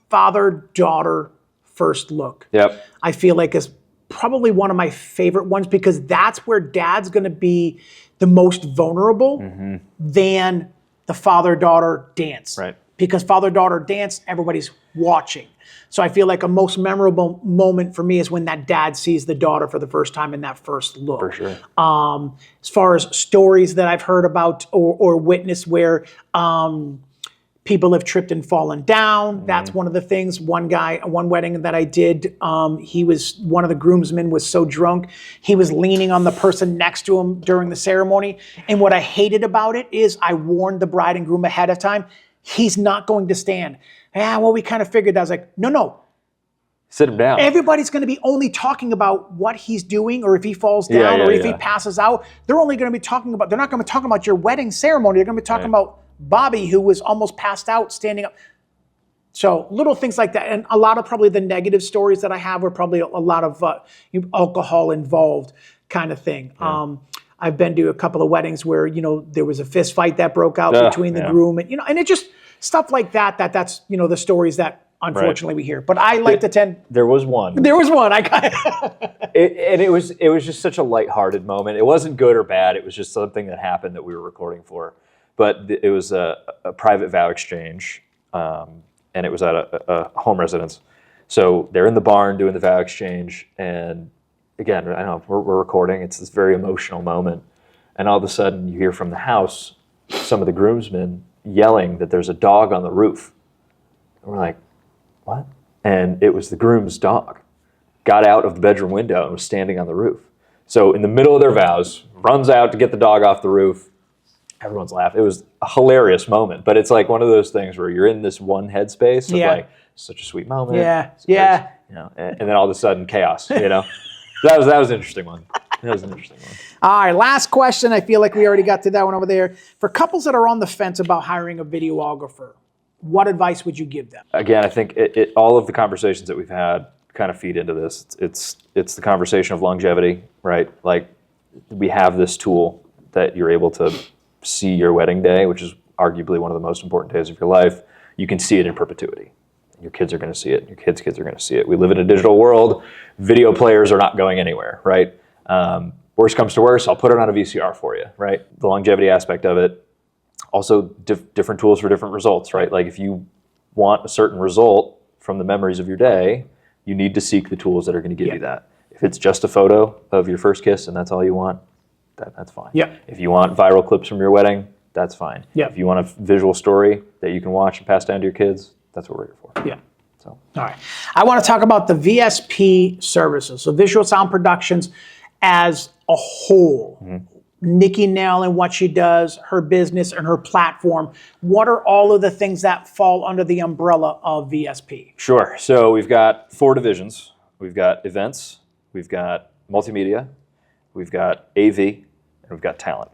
father-daughter first look. Yep. I feel like is probably one of my favorite ones, because that's where dad's going to be the most vulnerable than the father-daughter dance. Right. Because father-daughter dance, everybody's watching. So I feel like a most memorable moment for me is when that dad sees the daughter for the first time in that first look. For sure. As far as stories that I've heard about or witnessed where people have tripped and fallen down, that's one of the things. One wedding that I did, one of the groomsmen was so drunk, he was leaning on the person next to him during the ceremony. And what I hated about it is I warned the bride and groom ahead of time, he's not going to stand. Well, we kind of figured that. I was like, no. Sit him down. Everybody's going to be only talking about what he's doing, or if he falls down, or if he passes out. They're only going to be talking about, they're not going to be talking about your wedding ceremony. They're going to be talking about Bobby, who was almost passed out standing up. So little things like that. And a lot of probably the negative stories that I have were probably a lot of alcohol involved kind of thing. Yeah. I've been to a couple of weddings where, there was a fist fight that broke out between the groom and, and it just stuff like that's, the stories that unfortunately we hear. But I like to tend. There was one. I kind of. It was just such a lighthearted moment. It wasn't good or bad. It was just something that happened that we were recording for. But it was a private vow exchange, and it was at a home residence. So they're in the barn doing the vow exchange, and again, I know we're recording. It's this very emotional moment, and all of a sudden you hear from the house some of the groomsmen yelling that there's a dog on the roof. And we're like, what? And it was the groom's dog. Got out of the bedroom window and was standing on the roof. So in the middle of their vows, runs out to get the dog off the roof. Everyone's laughing. It was a hilarious moment, but it's like one of those things where you're in this one headspace of like, such a sweet moment. Yeah. And then all of a sudden chaos, That was an interesting one. All right, last question. I feel like we already got to that one over there. For couples that are on the fence about hiring a videographer, what advice would you give them? Again, I think all of the conversations that we've had kind of feed into this. It's the conversation of longevity, right? Like, we have this tool that you're able to see your wedding day, which is arguably one of the most important days of your life. You can see it in perpetuity. Your kids are going to see it. Your kids' kids are going to see it. We live in a digital world. Video players are not going anywhere, right? Worst comes to worst, I'll put it on a VCR for you, right? The longevity aspect of it. Also, different tools for different results, right? Like, if you want a certain result from the memories of your day, you need to seek the tools that are going to give you that. If it's just a photo of your first kiss and that's all you want, that's fine. If you want viral clips from your wedding, that's fine. If you want a visual story that you can watch and pass down to your kids, that's what we're here for. So, all right. I want to talk about the VSP services, so visual sound productions as a whole. Nikki Nell and what she does, her business and her platform. What are all of the things that fall under the umbrella of VSP? Sure. So we've got 4 divisions. We've got events, we've got multimedia, we've got AV, and we've got talent.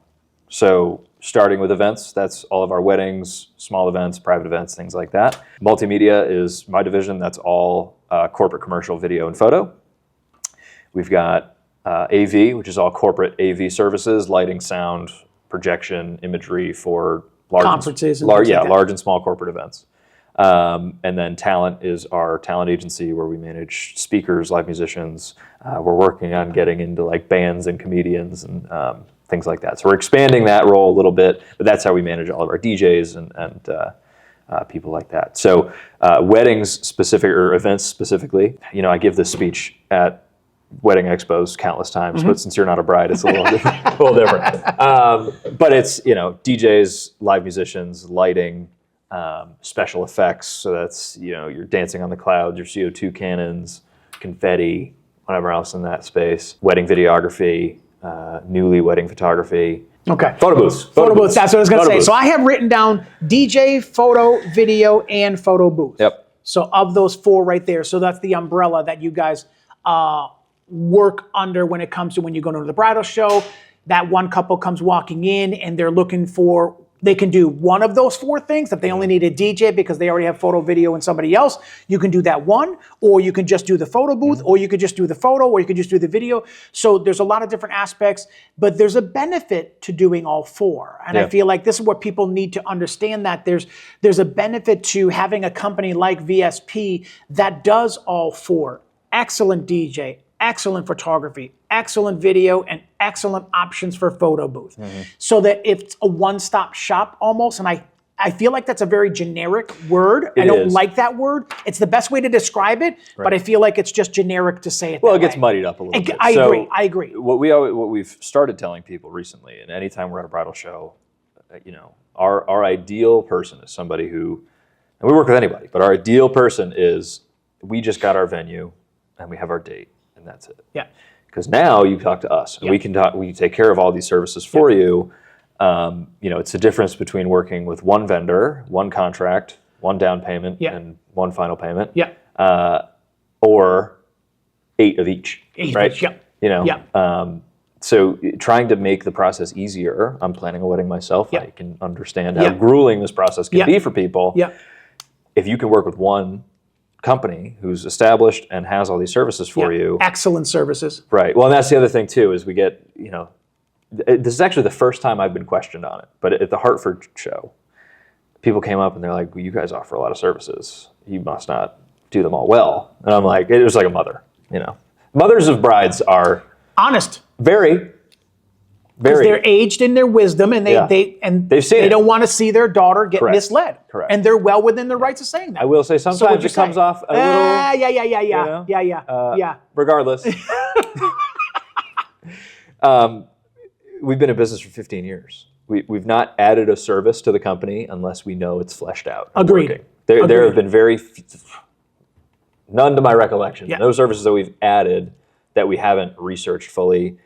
So starting with events, that's all of our weddings, small events, private events, things like that. Multimedia is my division. That's all corporate commercial video and photo. We've got AV, which is all corporate AV services, lighting, sound, projection, imagery for large conferences and large and small corporate events. And then talent is our talent agency where we manage speakers, live musicians. We're working on getting into like bands and comedians and things like that. So we're expanding that role a little bit, but that's how we manage all of our DJs and people like that. So weddings specific or events specifically, I give this speech at wedding expos countless times, but since you're not a bride, it's a little different. A little different. But it's, DJs, live musicians, lighting, special effects. So that's, you're dancing on the clouds, your CO2 cannons, confetti, whatever else in that space. Wedding videography, newly wedding photography. Okay. Photo booths. Photo booths, that's what I was going to say. Booths. So I have written down DJ, photo, video, and photo booth. Yep. So of those 4 right there, so that's the umbrella that you guys work under when it comes to when you go to the bridal show. That one couple comes walking in and they're looking for, they can do one of those 4 things. If they only need a DJ because they already have photo, video, and somebody else, you can do that one, or you can just do the photo booth, or you could just do the photo, or you could just do the video. So there's a lot of different aspects, but there's a benefit to doing all 4. And I feel like this is what people need to understand, that there's a benefit to having a company like VSP that does all 4. Excellent DJ, excellent photography, excellent video, and excellent options for photo booth. So that it's a one-stop shop almost, and I feel like that's a very generic word. I don't like that word. It's the best way to describe it, but I feel like it's just generic to say it Well, that it gets way. muddied up a little bit. I agree. What we've started telling people recently, and anytime we're at a bridal show, our ideal person is somebody who, and we work with anybody, but our ideal person is, we just got our venue and we have our date, and that's it. Yeah. Because now you talk to us, and we can take care of all these services for you. It's the difference between working with one vendor, one contract, one down payment, and one final payment. Or 8 of each. 8 right? of each, yeah. So trying to make the process easier. I'm planning a wedding myself. Yeah. I can understand how grueling this process can be for people. Yeah. If you can work with one company who's established and has all these services for you. Excellent services. Right. Well, and that's the other thing too, is we get, this is actually the first time I've been questioned on it, but at the Hartford show, people came up and they're like, well, you guys offer a lot of services. You must not do them all well. And I'm like, it was like a mother, Mothers of brides are honest. Very. Because they're aged in their wisdom, and they don't want to see their daughter get misled. Correct. And they're well within their rights of saying that. I will say sometimes it comes off a little. Yeah. Regardless. We've been in business for 15 years. We've not added a service to the company unless we know it's fleshed out. Agreed. Working. There have been none to my recollection. No services that we've added that we haven't researched fully,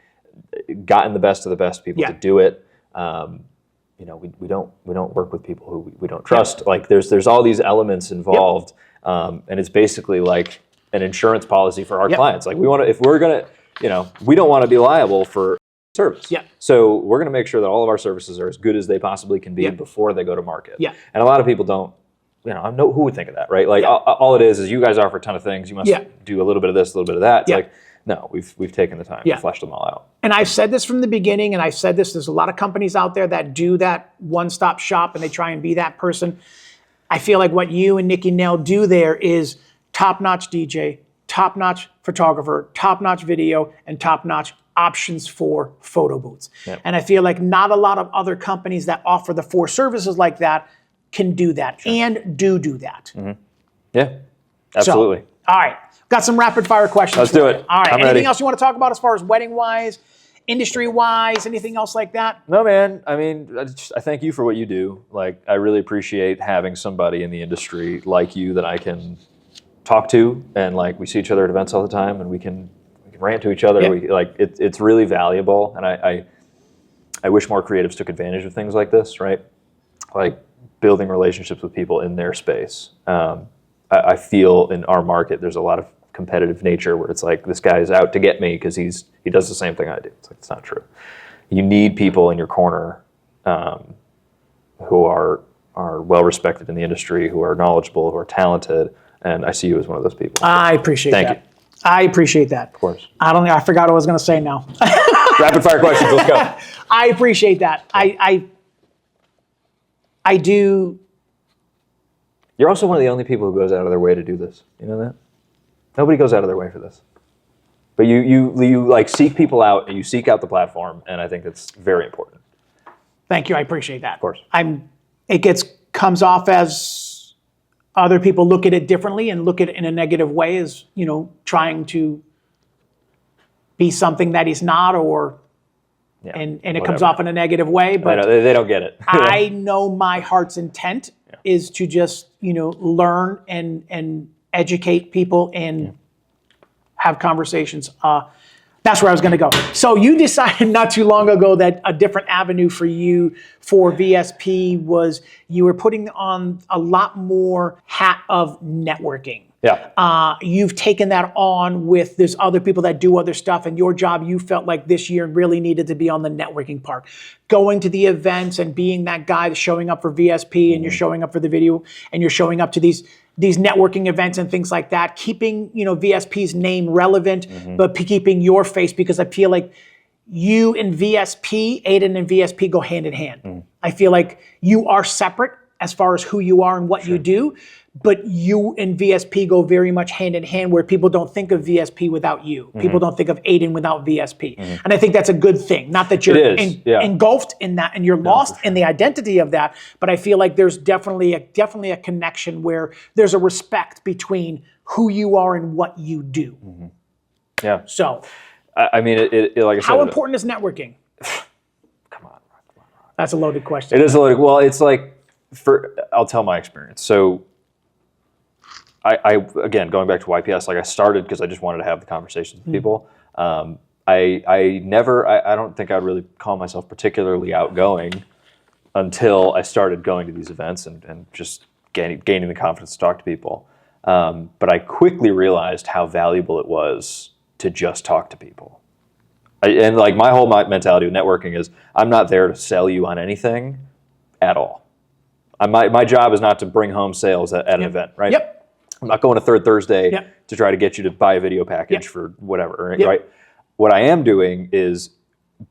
gotten the best of the best people to do it. We don't work with people who we don't trust. Like there's all these elements involved, and it's basically like an insurance policy for our clients. Like we don't want to be liable for service. So we're going to make sure that all of our services are as good as they possibly can be before they go to market. And a lot of people don't. Who would think of that, right? Like all it is you guys offer a ton of things. You must do a little bit of this, a little bit of that. It's like, no, we've taken the time to flesh them all out. And I've said this from the beginning, and I've said this, there's a lot of companies out there that do that one-stop shop, and they try and be that person. I feel like what you and Nikki Nell do there is top-notch DJ, top-notch photographer, top-notch video, and top-notch options for photo booths. And I feel like not a lot of other companies that offer the 4 services like that can do that and do that. Yeah, absolutely. So, all right. Got some rapid fire questions. Let's do it. All right. I'm Anything ready. else you want to talk about as far as wedding wise, industry wise, anything else like that? No, man. I mean, I thank you for what you do. Like, I really appreciate having somebody in the industry like you that I can talk to, and like we see each other at events all the time, and we can rant to each other. It's really valuable, and I wish more creatives took advantage of things like this, right? Like building relationships with people in their space. I feel in our market there's a lot of competitive nature where it's like, this guy is out to get me because he does the same thing I do. It's like, it's not true. You need people in your corner who are well respected in the industry, who are knowledgeable, who are talented, and I see you as one of those people. I appreciate that. Thank you. I appreciate that. Of course. I forgot what I was going to say now. Rapid fire questions. Let's go. I appreciate that. I do. You're also one of the only people who goes out of their way to do this. You know that? Nobody goes out of their way for this. But you like seek people out, and you seek out the platform, and I think that's very important. Thank you. I appreciate that. Of course. It comes off as other people look at it differently and look at it in a negative way, as trying to be something that he's not, or and it comes off in a negative way. But they don't get it. I know my heart's intent is to just, learn and educate people and have conversations. That's where I was going to go. So you decided not too long ago that a different avenue for you for VSP was you were putting on a lot more hat of networking. Yeah. You've taken that on with there's other people that do other stuff, and your job, you felt like this year really needed to be on the networking part. Going to the events and being that guy that's showing up for VSP, and you're showing up for the video, and you're showing up to these networking events and things like that, keeping VSP's name relevant, but keeping your face, because I feel like you and VSP, Aiden and VSP go hand in hand. I feel like you are separate as far as who you are and what you do, but you and VSP go very much hand in hand, where people don't think of VSP without you. People don't think of Aiden without VSP. And I think that's a good thing. Not that you're engulfed in that and you're lost in the identity of that, but I feel like there's definitely a connection where there's a respect between who you are and what you do. Yeah. So, I mean, like I said, how important is networking? Come on. That's a loaded question. It is a loaded. Well, it's like, I'll tell my experience. So, I again, going back to YPS, like I started because I just wanted to have the conversations with people. I don't think I'd really call myself particularly outgoing until I started going to these events and just gaining the confidence to talk to people. But I quickly realized how valuable it was to just talk to people. And like my whole mentality with networking is I'm not there to sell you on anything at all. My job is not to bring home sales at an event, right? Yep. I'm not going to Third Thursday to try to get you to buy a video package for whatever, right? What I am doing is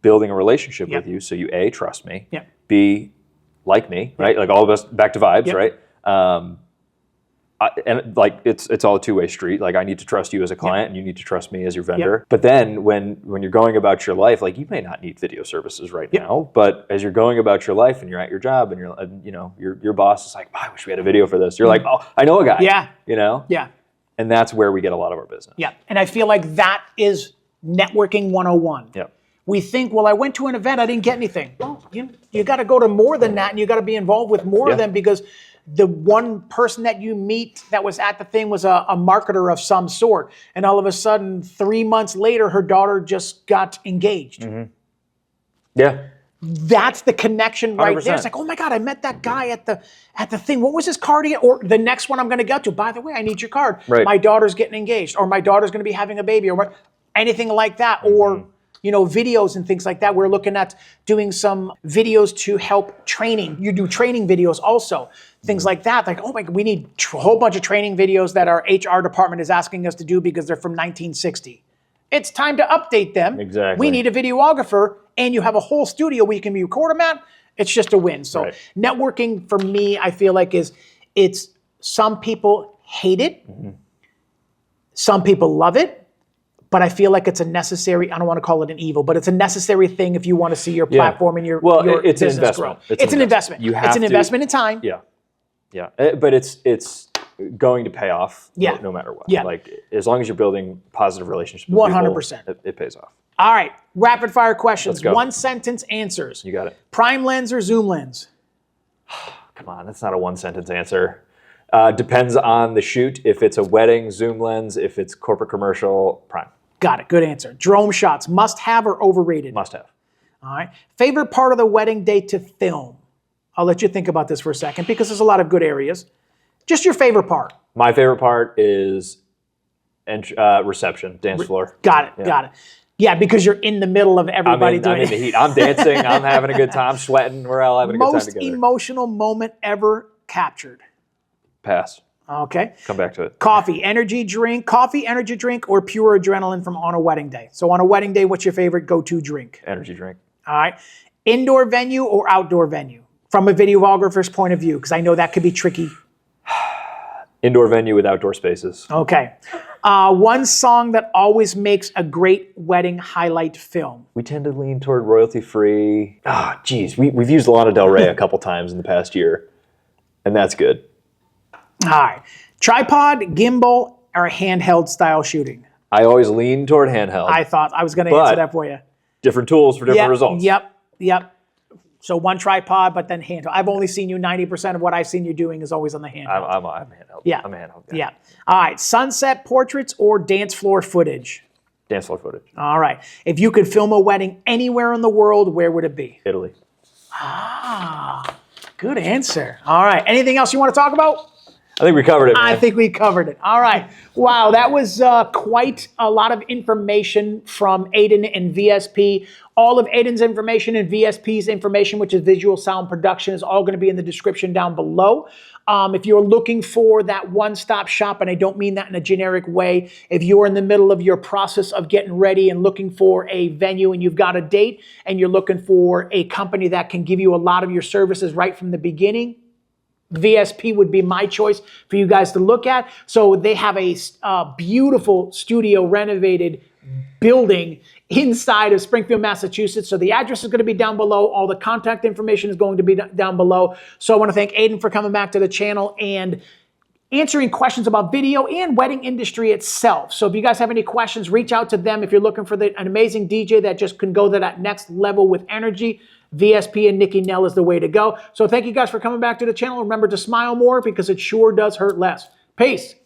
building a relationship with you, so you A, trust me, B, like me, right? Like all of us, back to vibes, right? And like it's all a two-way street. Like I need to trust you as a client, and you need to trust me as your vendor. But then when you're going about your life, like you may not need video services right now, but as you're going about your life and you're at your job and you're your boss is like, oh, I wish we had a video for this. You're like, oh, I know a guy. Yeah. And that's where we get a lot of our business. Yeah. And I feel like that is networking 101. Yeah. We think, well, I went to an event, I didn't get anything. Well, you got to go to more than that, and you got to be involved with more of them, because the one person that you meet that was at the thing was a marketer of some sort. And all of a sudden, 3 months later, her daughter just got engaged. Yeah. That's the connection right 100%. there. It's like, oh my God, I met that guy at the thing. What was his card again? Or the next one I'm going to get to. By the way, I need your card. Right. My daughter's getting engaged, or my daughter's going to be having a baby, or anything like that. Or videos and things like that. We're looking at doing some videos to help training. You do training videos also. Things like that. Like, oh my God, we need a whole bunch of training videos that our HR department is asking us to do because they're from 1960. It's time to update them. Exactly. We need a videographer, and you have a whole studio where you can record them at. It's just a win. So networking for me, I feel like it's some people hate it. Some people love it. But I feel like it's a necessary, I don't want to call it an evil, but it's a necessary thing if you want to see your platform and your it's business an investment. grow. It's an investment. It's an investment in time. Yeah. But it's going to pay off no matter what. Like as long as you're building positive relationships with 100%. people, it pays off. All right. Rapid fire questions. Let's go. 1 sentence answers. You got it. Prime lens or zoom lens? Come on, that's not a 1 sentence answer. Depends on the shoot. If it's a wedding, zoom lens. If it's corporate commercial, prime. Got it. Good answer. Drone shots, must have or overrated? Must have. All right. Favorite part of the wedding day to film? I'll let you think about this for a second, because there's a lot of good areas. Just your favorite part. My favorite part is reception, dance floor. Got it. Got it. Yeah, because you're in the middle of everybody doing I'm in the heat. I'm dancing. I'm having a good time, sweating. We're all having a good time Most together. emotional moment ever captured? Pass. Okay. Come back to it. Coffee, energy drink, or pure adrenaline from on a wedding day? So on a wedding day, what's your favorite go-to drink? Energy drink. All right. Indoor venue or outdoor venue? From a videographer's point of view, because I know that could be tricky. Indoor venue with outdoor spaces. Okay. One song that always makes a great wedding highlight film? We tend to lean toward royalty-free. We've used Lana Del Rey a couple times in the past year, and that's good. All right. Tripod, gimbal, or handheld style shooting? I always lean toward handheld. I thought I was going to answer that for you. Different tools for different results. Yep. So one tripod, but then handheld. I've only seen you 90% of what I've seen you doing is always on the handheld. I'm handheld. Yeah. I'm a handheld guy. Yeah. All right. Sunset portraits or dance floor footage? Dance floor footage. All right. If you could film a wedding anywhere in the world, where would it be? Italy. Ah, good answer. All right. Anything else you want to talk about? I think we covered it, man. I think we covered it. All right. Wow, that was quite a lot of information from Aiden and VSP. All of Aiden's information and VSP's information, which is visual sound production, is all going to be in the description down below. If you're looking for that one-stop shop, and I don't mean that in a generic way, if you're in the middle of your process of getting ready and looking for a venue and you've got a date and you're looking for a company that can give you a lot of your services right from the beginning, VSP would be my choice for you guys to look at. So they have a beautiful studio renovated building inside of Springfield, Massachusetts. So the address is going to be down below. All the contact information is going to be down below. So I want to thank Aiden for coming back to the channel and answering questions about video and wedding industry itself. So if you guys have any questions, reach out to them. If you're looking for an amazing DJ that just can go to that next level with energy, VSP and Nikki Nell is the way to go. So thank you guys for coming back to the channel. Remember to smile more because it sure does hurt less. Peace.